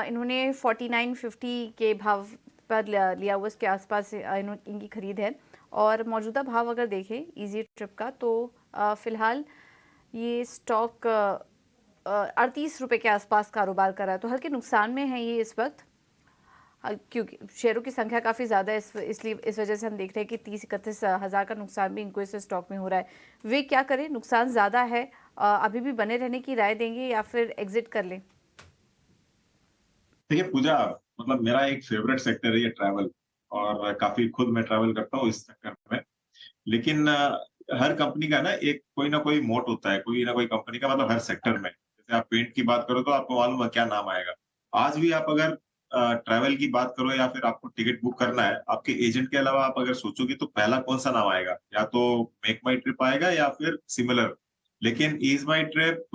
इन्होंने 4950 के भाव पर लिया हुआ, इसके आसपास इनकी खरीद है और मौजूदा भाव अगर देखें इजी ट्रिप का तो फिलहाल ये स्टॉक 38 रुपये के आसपास कारोबार कर रहा है, तो हल्के नुकसान में है ये इस वक्त, क्योंकि शेयरों की संख्या काफ़ी ज़्यादा है, इसलिए इस वजह से हम देख रहे हैं कि 30-31 हज़ार का नुकसान भी इनको इस स्टॉक में हो रहा है। वे क्या करें, नुकसान ज़्यादा है, अभी भी बने रहने की राय देंगे या फिर एग्जिट कर लें? देखिए पूजा, मतलब मेरा एक फेवरेट सेक्टर है ये ट्रैवल, और काफी खुद मैं ट्रैवल करता हूँ इस सेक्टर में। लेकिन हर कंपनी का ना एक कोई ना कोई मोट होता है, कोई ना कोई कंपनी का, मतलब हर सेक्टर में। जैसे आप पेंट की बात करो तो आपको मालूम है क्या नाम आएगा। आज भी आप अगर ट्रैवल की बात करो या फिर आपको टिकट बुक करना है, आपके एजेंट के अलावा आप अगर सोचोगे तो पहला कौन सा नाम आएगा? या तो मेक माई ट्रिप आएगा या फिर सिमिलर। लेकिन ईज माई ट्रिप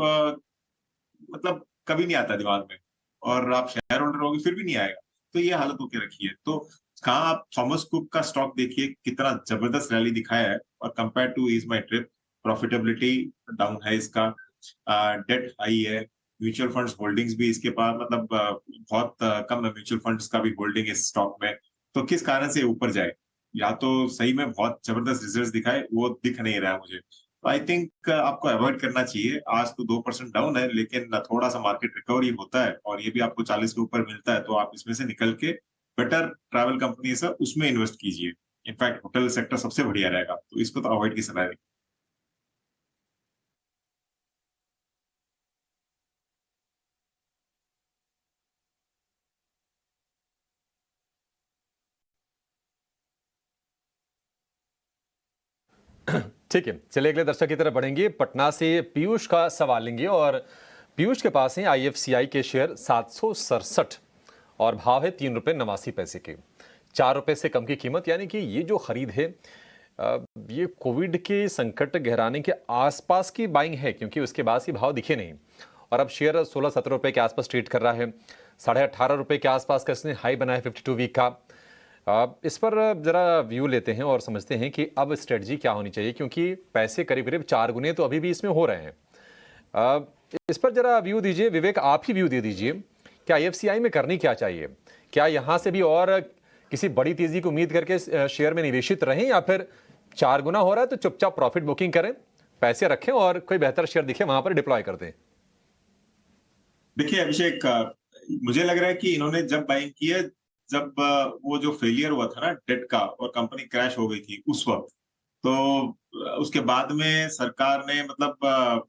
मतलब कभी नहीं आता दिमाग में, और आप शेयर होल्डर होगे फिर भी नहीं आएगा। तो ये हालत होके रखी है। तो कहाँ आप थॉमस कुक का स्टॉक देखिए, कितना जबरदस्त रैली दिखाया है, और compare to EaseMyTrip profitability down है इसका, डेट हाई है, म्यूचुअल फंड्स होल्डिंग्स भी इसके पास मतलब बहुत कम है म्यूचुअल फंड्स का भी होल्डिंग इस स्टॉक में। तो किस कारण से ऊपर जाए? या तो सही में बहुत जबरदस्त रिजल्ट्स दिखाए, वो दिख नहीं रहा है मुझे। तो आई थिंक आपको अवॉइड करना चाहिए। आज तो 2% डाउन है, लेकिन थोड़ा सा मार्केट रिकवरी होता है और ये भी आपको 40 के ऊपर मिलता है, तो आप इसमें से निकल के बेटर ट्रैवल कंपनी है उसमें इन्वेस्ट कीजिए। इनफैक्ट होटल सेक्टर सबसे बढ़िया रहेगा, तो इसको तो अवॉइड की सलाह है। ठीक है, चलिए अगले दर्शक की तरफ बढ़ेंगे। पटना से पीयूष का सवाल लेंगे और पीयूष के पास है आईएफसीआई के शेयर 767 और भाव है 3 रुपये 89 पैसे के, 4 रुपये से कम की कीमत। यानी कि ये जो खरीद है ये कोविड के संकट गहराने के आसपास की बाइंग है, क्योंकि उसके बाद ये भाव दिखे नहीं और अब शेयर 16-17 रुपये के आसपास ट्रेड कर रहा है। 18.5 रुपये के आसपास का इसने हाई बनाया 52 वीक का। इस पर जरा व्यू लेते हैं और समझते हैं कि अब स्ट्रेटजी क्या होनी चाहिए, क्योंकि पैसे करीब करीब 4 गुने तो अभी भी इसमें हो रहे हैं। इस पर जरा व्यू दीजिए विवेक, आप ही व्यू दे दीजिए कि आईएफसीआई में करनी क्या चाहिए? क्या यहाँ से भी और किसी बड़ी तेजी की उम्मीद करके शेयर में निवेशित रहें, या फिर 4 गुना हो रहा है तो चुपचाप प्रॉफिट बुकिंग करें, पैसे रखें और कोई बेहतर शेयर दिखे वहां पर डिप्लॉय कर दें? देखिए अभिषेक, मुझे लग रहा है कि इन्होंने जब बाइंग की है, जब वो जो फेलियर हुआ था ना डेट का और कंपनी क्रैश हो गई थी उस वक्त, तो उसके बाद में सरकार ने मतलब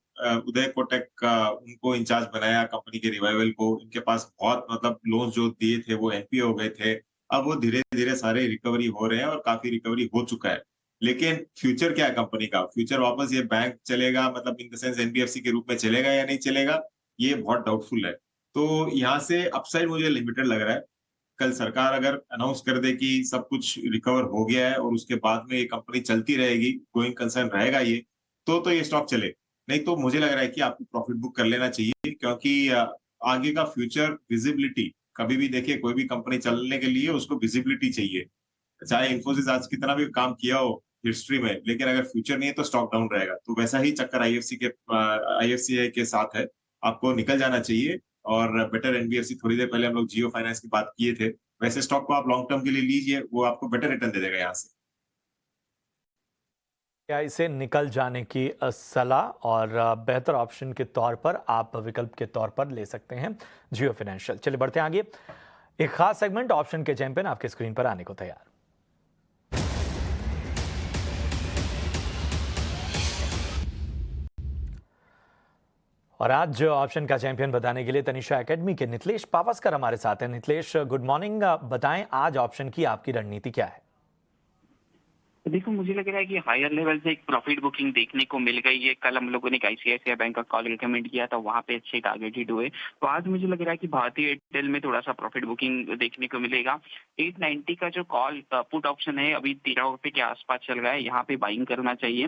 उदय कोटक का उनको इंचार्ज बनाया कंपनी के रिवाइवल को। इनके पास बहुत मतलब लोन्स जो दिए थे वो एनपीए हो गए थे। अब वो धीरे धीरे सारे रिकवरी हो रहे हैं और काफी रिकवरी हो चुका है। लेकिन फ्यूचर क्या है कंपनी का? फ्यूचर वापस ये बैंक चलेगा, मतलब इन द सेंस एनबीएफसी के रूप में चलेगा या नहीं चलेगा, ये बहुत डाउटफुल है। तो यहाँ से अपसाइड मुझे लिमिटेड लग रहा है। कल सरकार अगर अनाउंस कर दे कि सब कुछ रिकवर हो गया है और उसके बाद में ये कंपनी चलती रहेगी, गोइंग कंसर्न रहेगा ये, तो ये स्टॉक चले। नहीं तो मुझे लग रहा है कि आपको प्रॉफिट बुक कर लेना चाहिए, क्योंकि आगे का फ्यूचर विजिबिलिटी कभी भी देखिए कोई भी कंपनी चलने के लिए उसको विजिबिलिटी चाहिए। चाहे इन्फोसिस आज कितना भी काम किया हो हिस्ट्री में, लेकिन अगर फ्यूचर नहीं है तो स्टॉक डाउन रहेगा। तो वैसा ही चक्कर आईएफसीआई के साथ है। आपको निकल जाना चाहिए और बेटर एनबीएफसी, थोड़ी देर पहले हम लोग जियो फाइनेंस की बात किए थे, वैसे स्टॉक को आप लॉन्ग टर्म के लिए लीजिए, वो आपको बेटर रिटर्न दे देगा यहाँ से। क्या इसे निकल जाने की सलाह और बेहतर ऑप्शन के तौर पर आप विकल्प के तौर पर ले सकते हैं जियो फाइनेंशियल। चलिए बढ़ते हैं आगे। एक खास सेगमेंट ऑप्शन के चैंपियन आपके स्क्रीन पर आने को तैयार। और आज ऑप्शन का चैंपियन बताने के लिए तनिषा एकेडमी के नितलेश पावस्कर हमारे साथ हैं। नितलेश, गुड मॉर्निंग। बताएं आज ऑप्शन की आपकी रणनीति क्या है? देखो, मुझे लग रहा है कि हायर लेवल से एक प्रॉफिट बुकिंग देखने को मिल गई है। कल हम लोगों ने आईसीआईसीआई बैंक का कॉल रिकमेंड किया था, वहां पे अच्छे टारगेटेड हुए। तो आज मुझे लग रहा है कि भारतीय एयरटेल में थोड़ा सा प्रॉफिट बुकिंग देखने को मिलेगा। 890 का जो कॉल पुट ऑप्शन है अभी 13 रुपए के आसपास चल रहा है, यहाँ पे बाइंग करना चाहिए।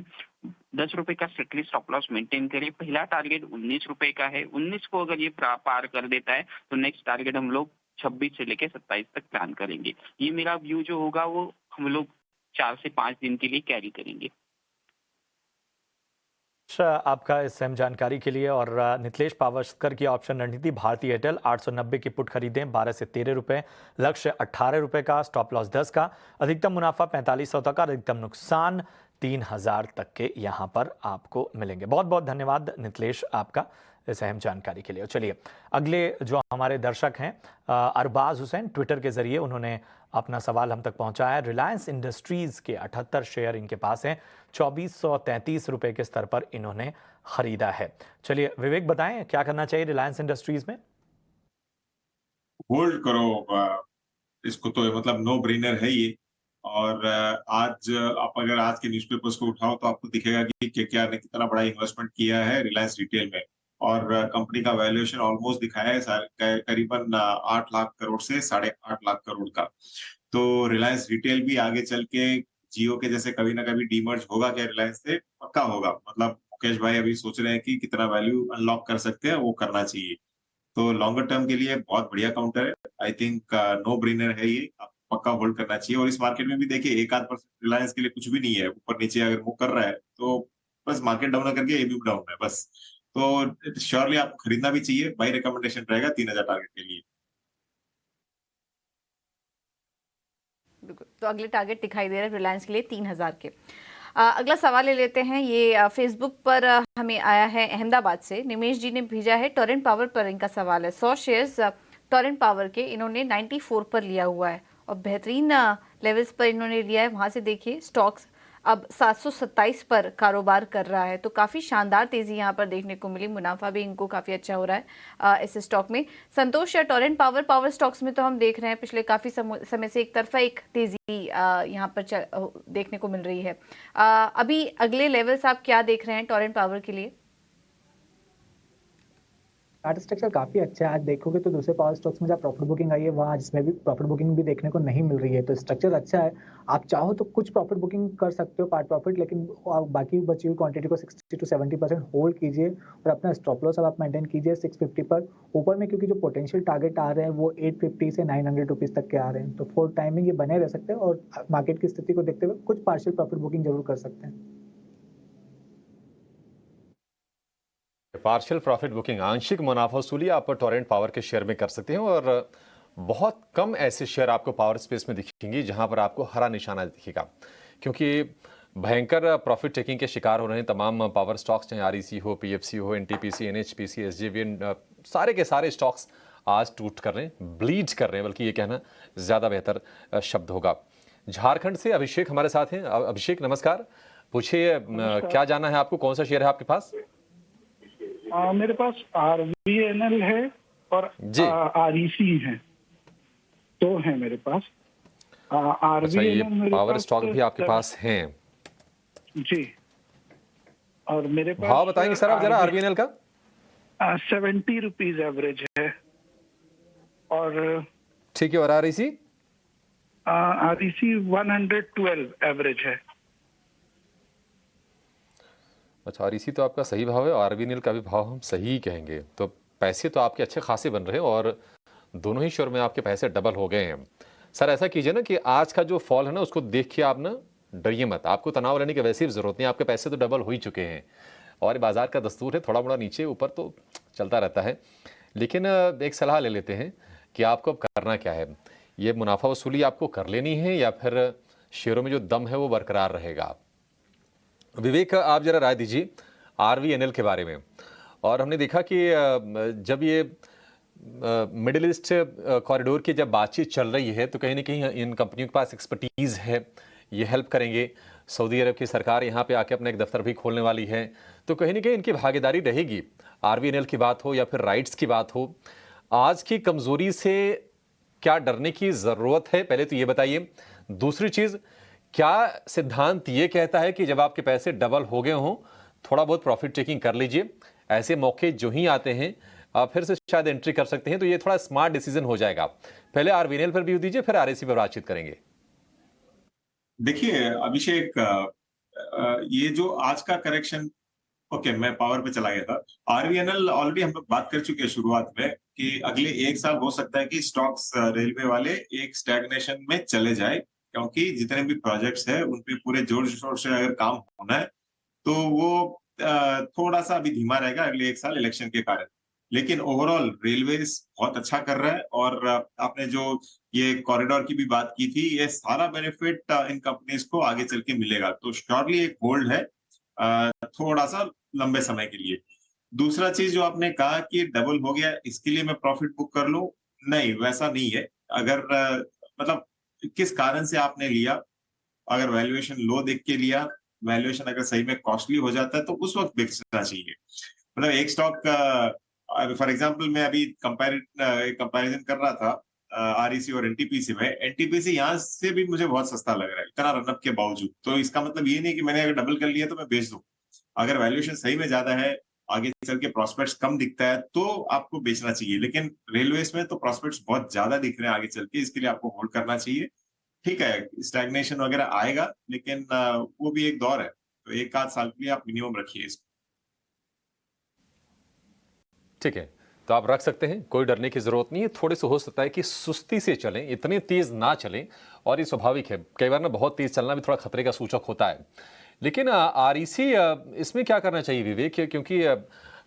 10 रुपए का स्ट्रिक्टली स्टॉप लॉस मेंटेन करें। पहला टारगेट 19 रुपए का है, 19 को अगर ये पार कर देता है तो नेक्स्ट टारगेट हम लोग 26 से लेकर 27 तक प्लान करेंगे। ये मेरा व्यू जो होगा वो हम लोग 4 से 5 दिन के लिए कैरी करेंगे। आपका इस अहम जानकारी के लिए। और नितलेश पावस्कर की ऑप्शन रणनीति, भारतीय एयरटेल 890 की पुट खरीदें 12 से 13 रुपए, लक्ष्य 18 रुपए का, स्टॉप लॉस 10 का, अधिकतम मुनाफा 4500 तक का, अधिकतम नुकसान 3000 तक के यहाँ पर आपको मिलेंगे। बहुत बहुत धन्यवाद नितलेश आपका इस अहम जानकारी के लिए। चलिए अगले जो हमारे दर्शक हैं, अरबाज हुसैन, ट्विटर के जरिए उन्होंने अपना सवाल हम तक पहुंचाया है। रिलायंस इंडस्ट्रीज के 78 शेयर इनके पास हैं, 2433 रुपए के स्तर पर इन्होंने खरीदा है। चलिए विवेक बताएं क्या करना चाहिए रिलायंस इंडस्ट्रीज में? होल्ड करो इसको, तो मतलब नो ब्रेनर है ये। और आज आप अगर आज के न्यूज़पेपर्स को उठाओ तो आपको दिखेगा कि केकेआर ने कितना बड़ा इन्वेस्टमेंट किया है रिलायंस रिटेल में, और कंपनी का वैल्यूएशन ऑलमोस्ट दिखाया है करीबन 8 लाख करोड़ से 8.5 लाख करोड़ का। तो रिलायंस रिटेल भी आगे चल के जियो के जैसे कभी ना कभी डीमर्ज होगा क्या रिलायंस से? पक्का होगा। मतलब मुकेश भाई अभी सोच रहे हैं कि कितना वैल्यू अनलॉक कर सकते हैं, वो करना चाहिए। तो लॉन्गर टर्म के लिए बहुत बढ़िया काउंटर है। आई थिंक नो ब्रेनर है ये, पक्का होल्ड करना चाहिए। और इस मार्केट में भी देखिए 1-8% रिलायंस के लिए कुछ भी नहीं है, ऊपर नीचे अगर मूव कर रहा है तो बस मार्केट डाउन करके ये भी डाउन है बस। तो श्योरली आपको खरीदना भी चाहिए। बाई रिकमेंडेशन रहेगा 3000 टारगेट के लिए। तो अगले टारगेट दिखाई दे रहे हैं रिलायंस के लिए 3000 के। अगला सवाल ले लेते हैं। ये फेसबुक पर हमें आया है अहमदाबाद से। निमेश जी ने भेजा है, टोरेंट पावर पर इनका सवाल है। 100 शेयर्स टोरेंट पावर के इन्होंने 94 पर लिया हुआ है और बेहतरीन लेवल्स पर इन्होंने लिया है। वहां से देखिए स्टॉक्स अब 727 पर कारोबार कर रहा है, तो काफ़ी शानदार तेज़ी यहाँ पर देखने को मिली। मुनाफा भी इनको काफ़ी अच्छा हो रहा है इस स्टॉक में। संतोष, टोरेंट पावर स्टॉक्स में तो हम देख रहे हैं पिछले काफ़ी समय से एक तरफा एक तेज़ी यहाँ पर देखने को मिल रही है। अभी अगले लेवल्स आप क्या देख रहे हैं टोरेंट पावर के लिए? चार्ट स्ट्रक्चर काफी अच्छा है। आज देखोगे तो दूसरे पावर स्टॉक्स में जहाँ प्रॉफिट बुकिंग आई है वहाँ जिसमें भी प्रॉफिट बुकिंग भी देखने को नहीं मिल रही है, तो स्ट्रक्चर अच्छा है। आप चाहो तो कुछ प्रॉफिट बुकिंग कर सकते हो, पार्ट प्रॉफिट, लेकिन आप बाकी बची हुई क्वांटिटी को 60 to 70% होल्ड कीजिए और अपना स्टॉप लॉस अब आप मेंटेन कीजिए 650 पर ऊपर में, क्योंकि जो पोटेंशियल टारगेट आ रहे हैं वो 850 से 900 रुपीज तक के आ रहे हैं। तो फॉर टाइमिंग ये बने रह सकते हैं और मार्केट की स्थिति को देखते हुए कुछ पार्शियल प्रॉफिट बुकिंग जरूर कर सकते हैं। पार्शियल प्रॉफिट बुकिंग, आंशिक मुनाफा वसूली आप टोरेंट पावर के शेयर में कर सकते हैं। और बहुत कम ऐसे शेयर आपको पावर स्पेस में दिखेंगी जहां पर आपको हरा निशाना दिखेगा, क्योंकि भयंकर प्रॉफिट टेकिंग के शिकार हो रहे हैं तमाम पावर स्टॉक्स, चाहे आरईसी हो, पीएफसी हो, एनटीपीसी, एनएचपीसी, एसजेवीएन, सारे के सारे स्टॉक्स आज टूट कर रहे हैं, ब्लीड कर रहे हैं, बल्कि ये कहना ज़्यादा बेहतर शब्द होगा। झारखंड से अभिषेक हमारे साथ हैं। अभिषेक नमस्कार, पूछिए क्या जाना है आपको, कौन सा शेयर है आपके पास? मेरे पास आरवीएनएल है और आरईसी है, दो है मेरे पास। अच्छा, ये पावर स्टॉक भी आपके पास हैं? जी। और मेरे पास भाव बताएंगे सर आप जरा आरवीएनएल का? 70 रुपीज एवरेज है। और ठीक है, और आरईसी? आरईसी 112 एवरेज है। अच्छा, आरईसी तो आपका सही भाव है, आरवीएनएल का भी भाव हम सही कहेंगे। तो पैसे तो आपके अच्छे खासे बन रहे हैं और दोनों ही शेयर में आपके पैसे डबल हो गए हैं। सर ऐसा कीजिए ना कि आज का जो फॉल है ना उसको देख के आप ना डरिए मत, आपको तनाव लेने की वैसे भी जरूरत नहीं, आपके पैसे तो डबल हो ही चुके हैं और बाजार का दस्तूर है, थोड़ा मोड़ा नीचे ऊपर तो चलता रहता है। लेकिन एक सलाह ले लेते हैं कि आपको अब करना क्या है, ये मुनाफा वसूली आपको कर लेनी है या फिर शेयरों में जो दम है वो बरकरार रहेगा। विवेक आप जरा राय दीजिए RVNL के बारे में। और हमने देखा कि जब ये मिडिल ईस्ट कॉरिडोर की जब बातचीत चल रही है तो कहीं ना कहीं इन कंपनियों के पास एक्सपर्टीज है, ये हेल्प करेंगे। सऊदी अरब की सरकार यहाँ पे आके अपना एक दफ्तर भी खोलने वाली है, तो कहीं ना कहीं इनकी भागीदारी रहेगी। RVNL की बात हो या फिर राइट्स की बात हो, आज की कमजोरी से क्या डरने की जरूरत है, पहले तो ये बताइए। दूसरी चीज, क्या सिद्धांत ये कहता है कि जब आपके पैसे डबल हो गए हों थोड़ा बहुत प्रॉफिट टेकिंग कर लीजिए, ऐसे मौके जो ही आते हैं आप फिर से शायद एंट्री कर सकते हैं, तो ये थोड़ा स्मार्ट डिसीजन हो जाएगा। पहले RVNL पर व्यू दीजिए, फिर RSE पर बातचीत करेंगे। देखिए अभिषेक, ये जो आज का करेक्शन, ओके मैं पावर पे चला गया था। RVNL ऑलरेडी हम लोग बात कर चुके हैं शुरुआत में कि अगले एक साल हो सकता है कि स्टॉक्स रेलवे वाले एक स्टैग्नेशन में चले जाए, क्योंकि जितने भी प्रोजेक्ट्स है उन पे पूरे जोर शोर से अगर काम होना है तो वो थोड़ा सा अभी धीमा रहेगा अगले एक साल इलेक्शन के कारण। लेकिन ओवरऑल रेलवेज बहुत अच्छा कर रहा है और आपने जो ये कॉरिडोर की भी बात की थी, ये सारा बेनिफिट इन कंपनीज को आगे चल के मिलेगा, तो श्योरली एक होल्ड है थोड़ा सा लंबे समय के लिए। दूसरा चीज जो आपने कहा कि डबल हो गया इसके लिए मैं प्रॉफिट बुक कर लूं, नहीं वैसा नहीं है। अगर मतलब किस कारण से आपने लिया, अगर वैल्यूएशन लो देख के लिया, वैल्यूएशन अगर सही में कॉस्टली हो जाता है तो उस वक्त बेचना चाहिए। मतलब एक स्टॉक फॉर एग्जांपल मैं अभी कंपैरिजन कर रहा था REC और NTPC में। NTPC यहाँ से भी मुझे बहुत सस्ता लग रहा है इतना रनअप के बावजूद, तो इसका मतलब ये नहीं कि मैंने अगर डबल कर लिया तो मैं बेच दूं। अगर वैल्यूएशन सही में ज्यादा है, आगे चल के प्रॉस्पेक्ट्स कम दिखता है तो आपको बेचना चाहिए। लेकिन रेलवेज में तो प्रॉस्पेक्ट्स बहुत ज्यादा दिख रहे हैं आगे चल के, इसके लिए आपको होल्ड करना चाहिए। ठीक है स्टैग्नेशन वगैरह आएगा लेकिन वो भी एक दौर है, तो एक आध साल के लिए आप मिनिमम रखिए इसको। ठीक है, तो आप रख सकते हैं, कोई डरने की जरूरत नहीं है। थोड़े से हो सकता है कि सुस्ती से चलें, इतने तेज ना चलें, और ये स्वाभाविक है, कई बार ना बहुत तेज चलना भी थोड़ा खतरे का सूचक होता है। लेकिन REC इसमें क्या करना चाहिए विवेक, क्योंकि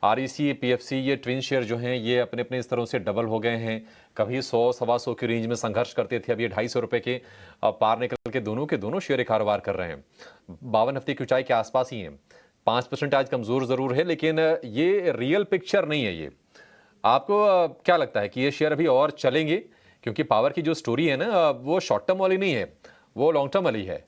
REC PFC ये ट्विन शेयर जो हैं ये अपने अपने स्तरों से डबल हो गए हैं। कभी 100-125 की रेंज में संघर्ष करते थे, अब ये 250 रुपए के पार निकल के दोनों शेयर कारोबार कर रहे हैं, 52 हफ्ते की ऊंचाई के आसपास ही हैं। 5% आज कमजोर जरूर है लेकिन ये रियल पिक्चर नहीं है। ये आपको क्या लगता है कि ये शेयर अभी और चलेंगे, क्योंकि पावर की जो स्टोरी है ना वो शॉर्ट टर्म वाली नहीं है, वो लॉन्ग टर्म वाली है।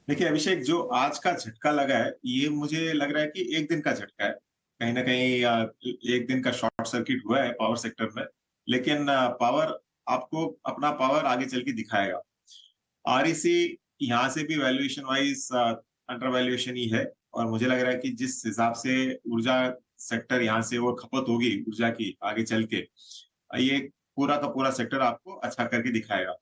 देखिए अभिषेक, जो आज का झटका लगा है ये मुझे लग रहा है कि एक दिन का झटका है, कहीं ना कहीं एक दिन का शॉर्ट सर्किट हुआ है पावर सेक्टर में। लेकिन पावर आपको अपना पावर आगे चल के दिखाएगा। REC यहाँ से भी वैल्यूएशन वाइज अंडर वैल्यूएशन ही है, और मुझे लग रहा है कि जिस हिसाब से ऊर्जा सेक्टर यहाँ से वो खपत होगी ऊर्जा की आगे चल के, ये पूरा का पूरा सेक्टर आपको अच्छा करके दिखाएगा।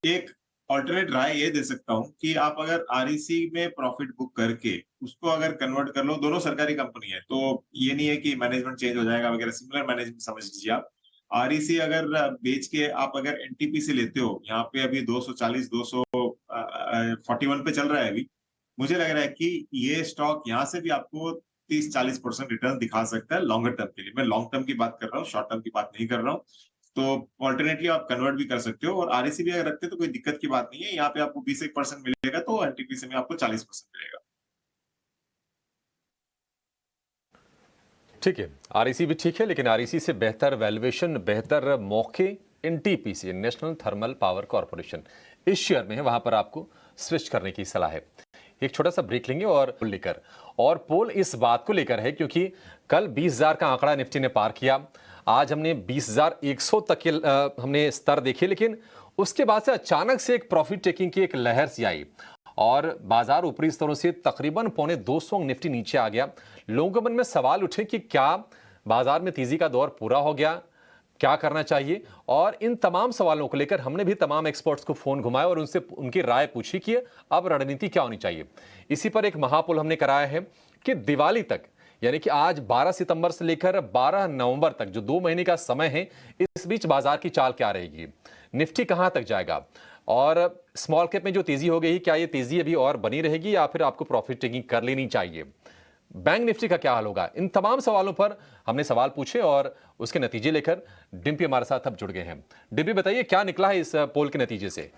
एक ऑल्टरनेट राय ये दे सकता हूँ कि आप अगर REC में प्रॉफिट बुक करके उसको अगर कन्वर्ट कर लो, दोनों सरकारी कंपनी है तो ये नहीं है कि मैनेजमेंट चेंज हो जाएगा वगैरह, सिमिलर मैनेजमेंट समझ लीजिए आप। REC अगर बेच के आप अगर NTPC लेते हो, यहाँ पे अभी 241 पे चल रहा है अभी, मुझे लग रहा है कि ये स्टॉक यहाँ से भी आपको 30-40% रिटर्न दिखा सकता है लॉन्गर टर्म के लिए। मैं लॉन्ग टर्म की बात कर रहा हूँ, शॉर्ट टर्म की बात नहीं कर रहा हूँ। तो ऑल्टरनेटली आप कन्वर्ट भी कर सकते हो, और REC भी अगर रखते हो तो कोई दिक्कत की बात नहीं है। यहाँ पे आपको 20% मिलेगा तो NTPC में आपको 40% मिलेगा। ठीक है, REC भी ठीक है, लेकिन REC से बेहतर वैल्यूएशन, बेहतर मौके NTPC national thermal power corporation इस शेयर में है, वहां पर आपको स्विच करने की सलाह है। एक छोटा सा ब्रेक लेंगे और पोल इस बात को लेकर है क्योंकि कल 20,000 का आंकड़ा निफ्टी ने पार किया। आज हमने 20,100 तक के हमने स्तर देखे, लेकिन उसके बाद से अचानक से एक प्रॉफिट टेकिंग की एक लहर सी आई और बाजार ऊपरी स्तरों से तकरीबन 2.25 निफ्टी नीचे आ गया। लोगों के मन में सवाल उठे कि क्या बाजार में तेजी का दौर पूरा हो गया, क्या करना चाहिए, और इन तमाम सवालों को लेकर हमने भी तमाम एक्सपर्ट्स को फोन घुमाया और उनसे उनकी राय पूछी कि अब रणनीति क्या होनी चाहिए। इसी पर एक महापोल हमने कराया है कि दिवाली तक यानी कि आज 12 सितंबर से लेकर 12 नवंबर तक जो 2 महीने का समय है, इस बीच बाजार की चाल क्या रहेगी, निफ्टी कहां तक जाएगा और स्मॉल कैप में जो तेजी हो गई, क्या ये तेजी अभी और बनी रहेगी या फिर आपको प्रॉफिट टेकिंग कर लेनी चाहिए, बैंक निफ्टी का क्या हाल होगा, इन तमाम सवालों पर हमने सवाल पूछे और उसके नतीजे लेकर डिम्पी हमारे साथ अब जुड़ गए हैं। डिम्पी बताइए क्या निकला है इस पोल के नतीजे से।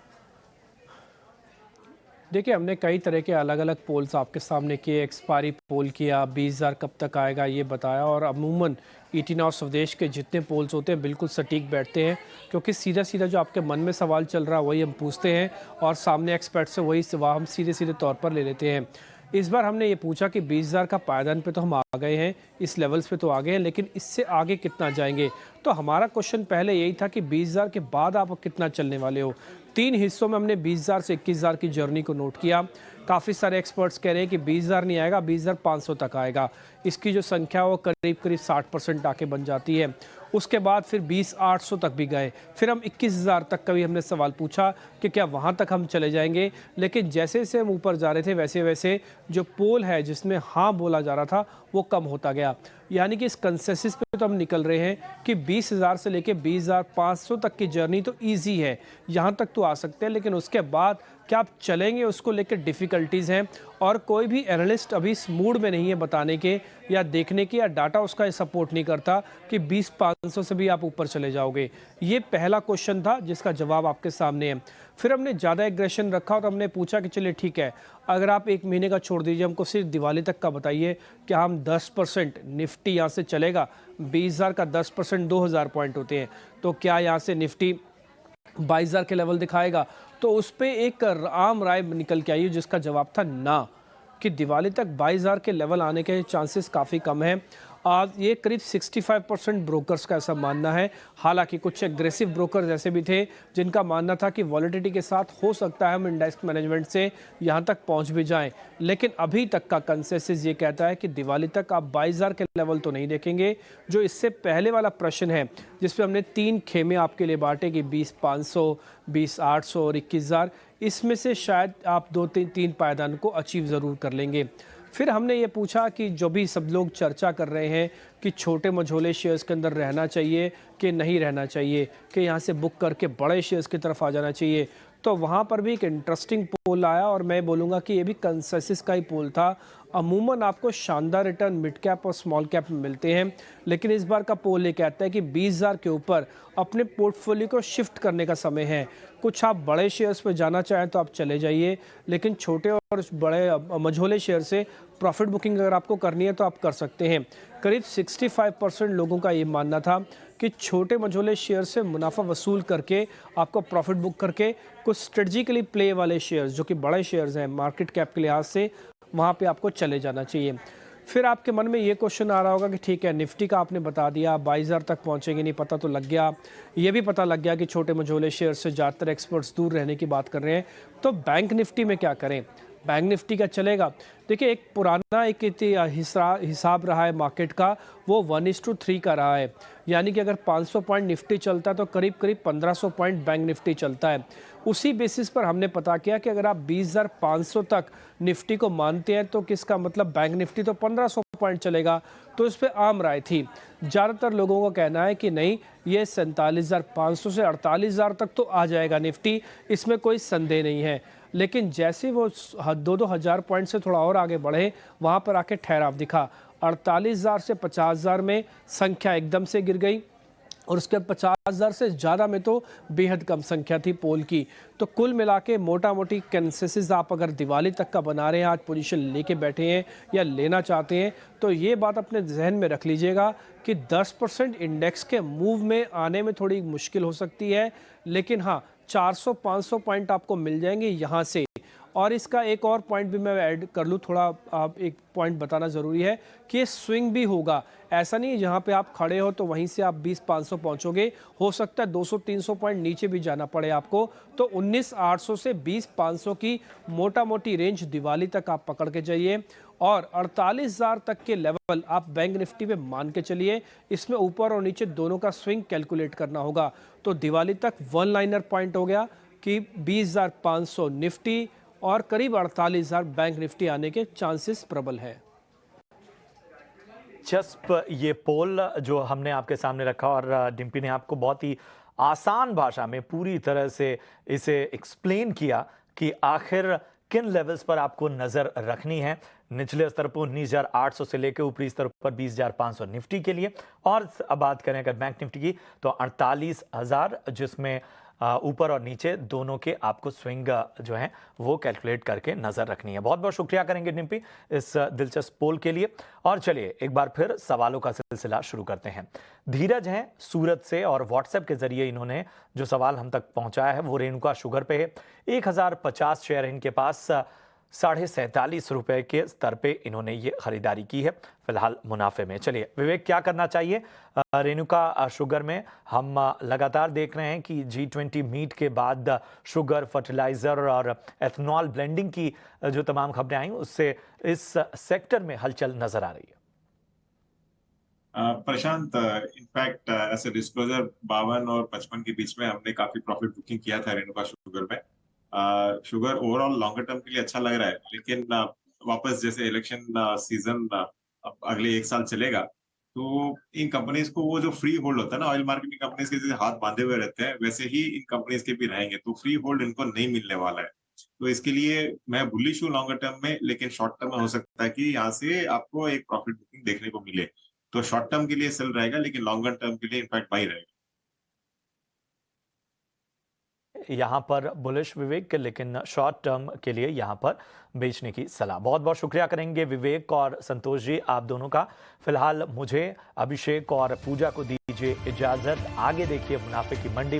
देखिए, हमने कई तरह के अलग अलग पोल्स आपके सामने किए, एक्सपायरी पोल किया, 20,000 कब तक आएगा ये बताया, और अमूमन ईटीन और स्वदेश के जितने पोल्स होते हैं बिल्कुल सटीक बैठते हैं, क्योंकि सीधा सीधा जो आपके मन में सवाल चल रहा है वही हम पूछते हैं और सामने एक्सपर्ट से वही सवाल हम सीधे सीधे तौर पर ले लेते हैं। इस बार हमने ये पूछा कि 20,000 का पायदान पे तो हम आ गए हैं, इस लेवल्स पे तो आ गए हैं, लेकिन इससे आगे कितना जाएंगे। तो हमारा क्वेश्चन पहले यही था कि 20,000 के बाद आप कितना चलने वाले हो। 3 हिस्सों में हमने 20,000 से 21,000 की जर्नी को नोट किया। काफ़ी सारे एक्सपर्ट्स कह रहे हैं कि 20,000 नहीं आएगा, 20,500 तक आएगा। इसकी जो संख्या वो करीब करीब 60% आके बन जाती है। उसके बाद फिर 20,800 तक भी गए, फिर हम 21,000 तक का भी हमने सवाल पूछा कि क्या वहाँ तक हम चले जाएंगे, लेकिन जैसे जैसे हम ऊपर जा रहे थे वैसे वैसे जो पोल है जिसमें हाँ बोला जा रहा था वो कम होता गया। यानी कि इस कंसेंसस पे तो हम निकल रहे हैं कि 20,000 से लेके 20,500 तक की जर्नी तो ईजी है, यहाँ तक तो आ सकते हैं, लेकिन उसके बाद क्या आप चलेंगे उसको लेकर डिफ़िकल्टीज़ हैं और कोई भी एनालिस्ट अभी इस मूड में नहीं है बताने के या देखने के, या डाटा उसका सपोर्ट नहीं करता कि 20,500 से भी आप ऊपर चले जाओगे। ये पहला क्वेश्चन था जिसका जवाब आपके सामने है। फिर हमने ज़्यादा एग्रेशन रखा और हमने पूछा कि चलिए ठीक है, अगर आप 1 महीने का छोड़ दीजिए, हमको सिर्फ दिवाली तक का बताइए, क्या हम 10% निफ्टी यहाँ से चलेगा। 20,000 का 10% 2,000 पॉइंट होते हैं, तो क्या यहाँ से निफ्टी 22,000 के लेवल दिखाएगा। तो उस पर एक आम राय निकल के आई जिसका जवाब था ना, कि दिवाली तक 22,000 के लेवल आने के चांसेस काफ़ी कम हैं। ये करीब 65% ब्रोकर्स का ऐसा मानना है। हालांकि कुछ एग्रेसिव ब्रोकर ऐसे भी थे जिनका मानना था कि वॉलेटिलिटी के साथ हो सकता है हम इंडेक्स मैनेजमेंट से यहाँ तक पहुँच भी जाएं, लेकिन अभी तक का कंसेंसस ये कहता है कि दिवाली तक आप 22,000 के लेवल तो नहीं देखेंगे। जो इससे पहले वाला प्रश्न है जिसपे हमने 3 खेमे आपके लिए बांटे कि 20,500, 20,800 और 21,000, इसमें से शायद आप 2-3 पायदान को अचीव ज़रूर कर लेंगे। फिर हमने ये पूछा कि जो भी सब लोग चर्चा कर रहे हैं कि छोटे मझोले शेयर्स के अंदर रहना चाहिए कि नहीं रहना चाहिए, कि यहाँ से बुक करके बड़े शेयर्स की तरफ आ जाना चाहिए, तो वहाँ पर भी एक इंटरेस्टिंग पोल आया और मैं बोलूँगा कि ये भी कंसेंसस का ही पोल था। अमूमन आपको शानदार रिटर्न मिड कैप और स्मॉल कैप में मिलते हैं, लेकिन इस बार का पोल ये कहता है कि 20,000 के ऊपर अपने पोर्टफोलियो को शिफ्ट करने का समय है। कुछ आप बड़े शेयर्स पे जाना चाहें तो आप चले जाइए, लेकिन छोटे और बड़े मझोले शेयर से प्रॉफिट बुकिंग अगर आपको करनी है तो आप कर सकते हैं। करीब 65% लोगों का ये मानना था कि छोटे मझोले शेयर से मुनाफा वसूल करके आपको प्रॉफिट बुक करके कुछ स्ट्रेटजिकली प्ले वाले शेयर्स जो कि बड़े शेयर्स हैं मार्केट कैप के लिहाज से, वहाँ पे आपको चले जाना चाहिए। फिर आपके मन में ये क्वेश्चन आ रहा होगा कि ठीक है, निफ्टी का आपने बता दिया, 22,000 तक पहुँचेंगे नहीं, पता तो लग गया। ये भी पता लग गया कि छोटे मझोले शेयर से ज़्यादातर एक्सपर्ट्स दूर रहने की बात कर रहे हैं, तो बैंक निफ्टी में क्या करें, बैंक निफ्टी का चलेगा। देखिए, एक पुराना एक हिसाब रहा है मार्केट का, वो 1:3 का रहा है। यानी कि अगर 500 पॉइंट निफ्टी चलता है तो करीब करीब 1500 पॉइंट बैंक निफ्टी चलता है। उसी बेसिस पर हमने पता किया कि अगर आप 20,500 तक निफ्टी को मानते हैं तो किसका मतलब बैंक निफ्टी तो 1500 पॉइंट चलेगा। तो इस पर आम राय थी, ज़्यादातर लोगों का कहना है कि नहीं, ये 47,500 से 48,000 तक तो आ जाएगा निफ्टी, इसमें कोई संदेह नहीं है। लेकिन जैसे वो 2-2 हज़ार पॉइंट से थोड़ा और आगे बढ़े, वहाँ पर आके ठहराव दिखा। 48,000 से 50,000 में संख्या एकदम से गिर गई और उसके 50,000 से ज़्यादा में तो बेहद कम संख्या थी पोल की। तो कुल मिला के मोटा मोटी कंसेंसस आप अगर दिवाली तक का बना रहे हैं, आज पोजीशन लेके बैठे हैं या लेना चाहते हैं, तो ये बात अपने जहन में रख लीजिएगा कि 10% इंडेक्स के मूव में आने में थोड़ी मुश्किल हो सकती है, लेकिन हाँ 400-500 पॉइंट आपको मिल जाएंगे यहाँ से। और इसका एक और पॉइंट भी मैं ऐड कर लूँ, थोड़ा आप एक पॉइंट बताना ज़रूरी है कि ये स्विंग भी होगा। ऐसा नहीं है जहाँ पे आप खड़े हो तो वहीं से आप 20,500 पहुँचोगे, हो सकता है 200-300 पॉइंट नीचे भी जाना पड़े आपको। तो 19,800 से 20,500 की मोटा मोटी रेंज दिवाली तक आप पकड़ के जाइए और 48,000 तक के लेवल आप बैंक निफ्टी पे मान के चलिए। इसमें ऊपर और नीचे दोनों का स्विंग कैलकुलेट करना होगा। तो दिवाली तक वन लाइनर पॉइंट हो गया कि 20,500 निफ्टी और करीब 48,000 बैंक निफ्टी आने के चांसेस प्रबल है। दिलचस्प ये पोल जो हमने आपके सामने रखा और डिम्पी ने आपको बहुत ही आसान भाषा में पूरी तरह से इसे एक्सप्लेन किया कि आखिर किन लेवल्स पर आपको नजर रखनी है। निचले स्तर पर 19,800 से लेकर ऊपरी स्तर पर 20,500 निफ्टी के लिए, और अब बात करें अगर बैंक निफ्टी की तो 48,000, जिसमें ऊपर और नीचे दोनों के आपको स्विंग जो है वो कैलकुलेट करके नजर रखनी है। बहुत बहुत शुक्रिया करेंगे डिम्पी इस दिलचस्प पोल के लिए। और चलिए एक बार फिर सवालों का सिलसिला शुरू करते हैं। धीरज हैं सूरत से और व्हाट्सएप के जरिए इन्होंने जो सवाल हम तक पहुंचाया है वो रेणुका शुगर पे है। 1050 शेयर इनके पास 47.5 रुपए के स्तर पे इन्होंने ये खरीदारी की है, फिलहाल मुनाफे में। चलिए विवेक, क्या करना चाहिए रेणुका शुगर में? हम लगातार देख रहे हैं कि G20 मीट के बाद शुगर, फर्टिलाइजर और एथनॉल ब्लेंडिंग की जो तमाम खबरें आई उससे इस सेक्टर में हलचल नजर आ रही है। प्रशांत, इनफैक्ट ऐसे डिस्क्लोजर 52 और 55 के बीच में हमने काफी प्रॉफिट बुकिंग किया था रेणुका शुगर में। शुगर ओवरऑल लॉन्गर टर्म के लिए अच्छा लग रहा है, लेकिन वापस जैसे इलेक्शन सीजन अगले 1 साल चलेगा तो इन कंपनीज को वो जो फ्री होल्ड होता है ना, ऑयल मार्केटिंग कंपनीज के जैसे हाथ बांधे हुए रहते हैं वैसे ही इन कंपनीज के भी रहेंगे, तो फ्री होल्ड इनको नहीं मिलने वाला है। तो इसके लिए मैं बुलिश हूँ लॉन्गर टर्म में, लेकिन शॉर्ट टर्म में हो सकता है कि यहाँ से आपको एक प्रॉफिट बुकिंग देखने को मिले। तो शॉर्ट टर्म के लिए सेल रहेगा, लेकिन लॉन्गर टर्म के लिए इनफैक्ट बाई रहेगा। यहाँ पर बुलिश विवेक, लेकिन शॉर्ट टर्म के लिए यहाँ पर बेचने की सलाह। बहुत बहुत शुक्रिया करेंगे विवेक और संतोष जी, आप दोनों का। फिलहाल मुझे, अभिषेक और पूजा को दीजिए इजाजत। आगे देखिए मुनाफे की मंडी।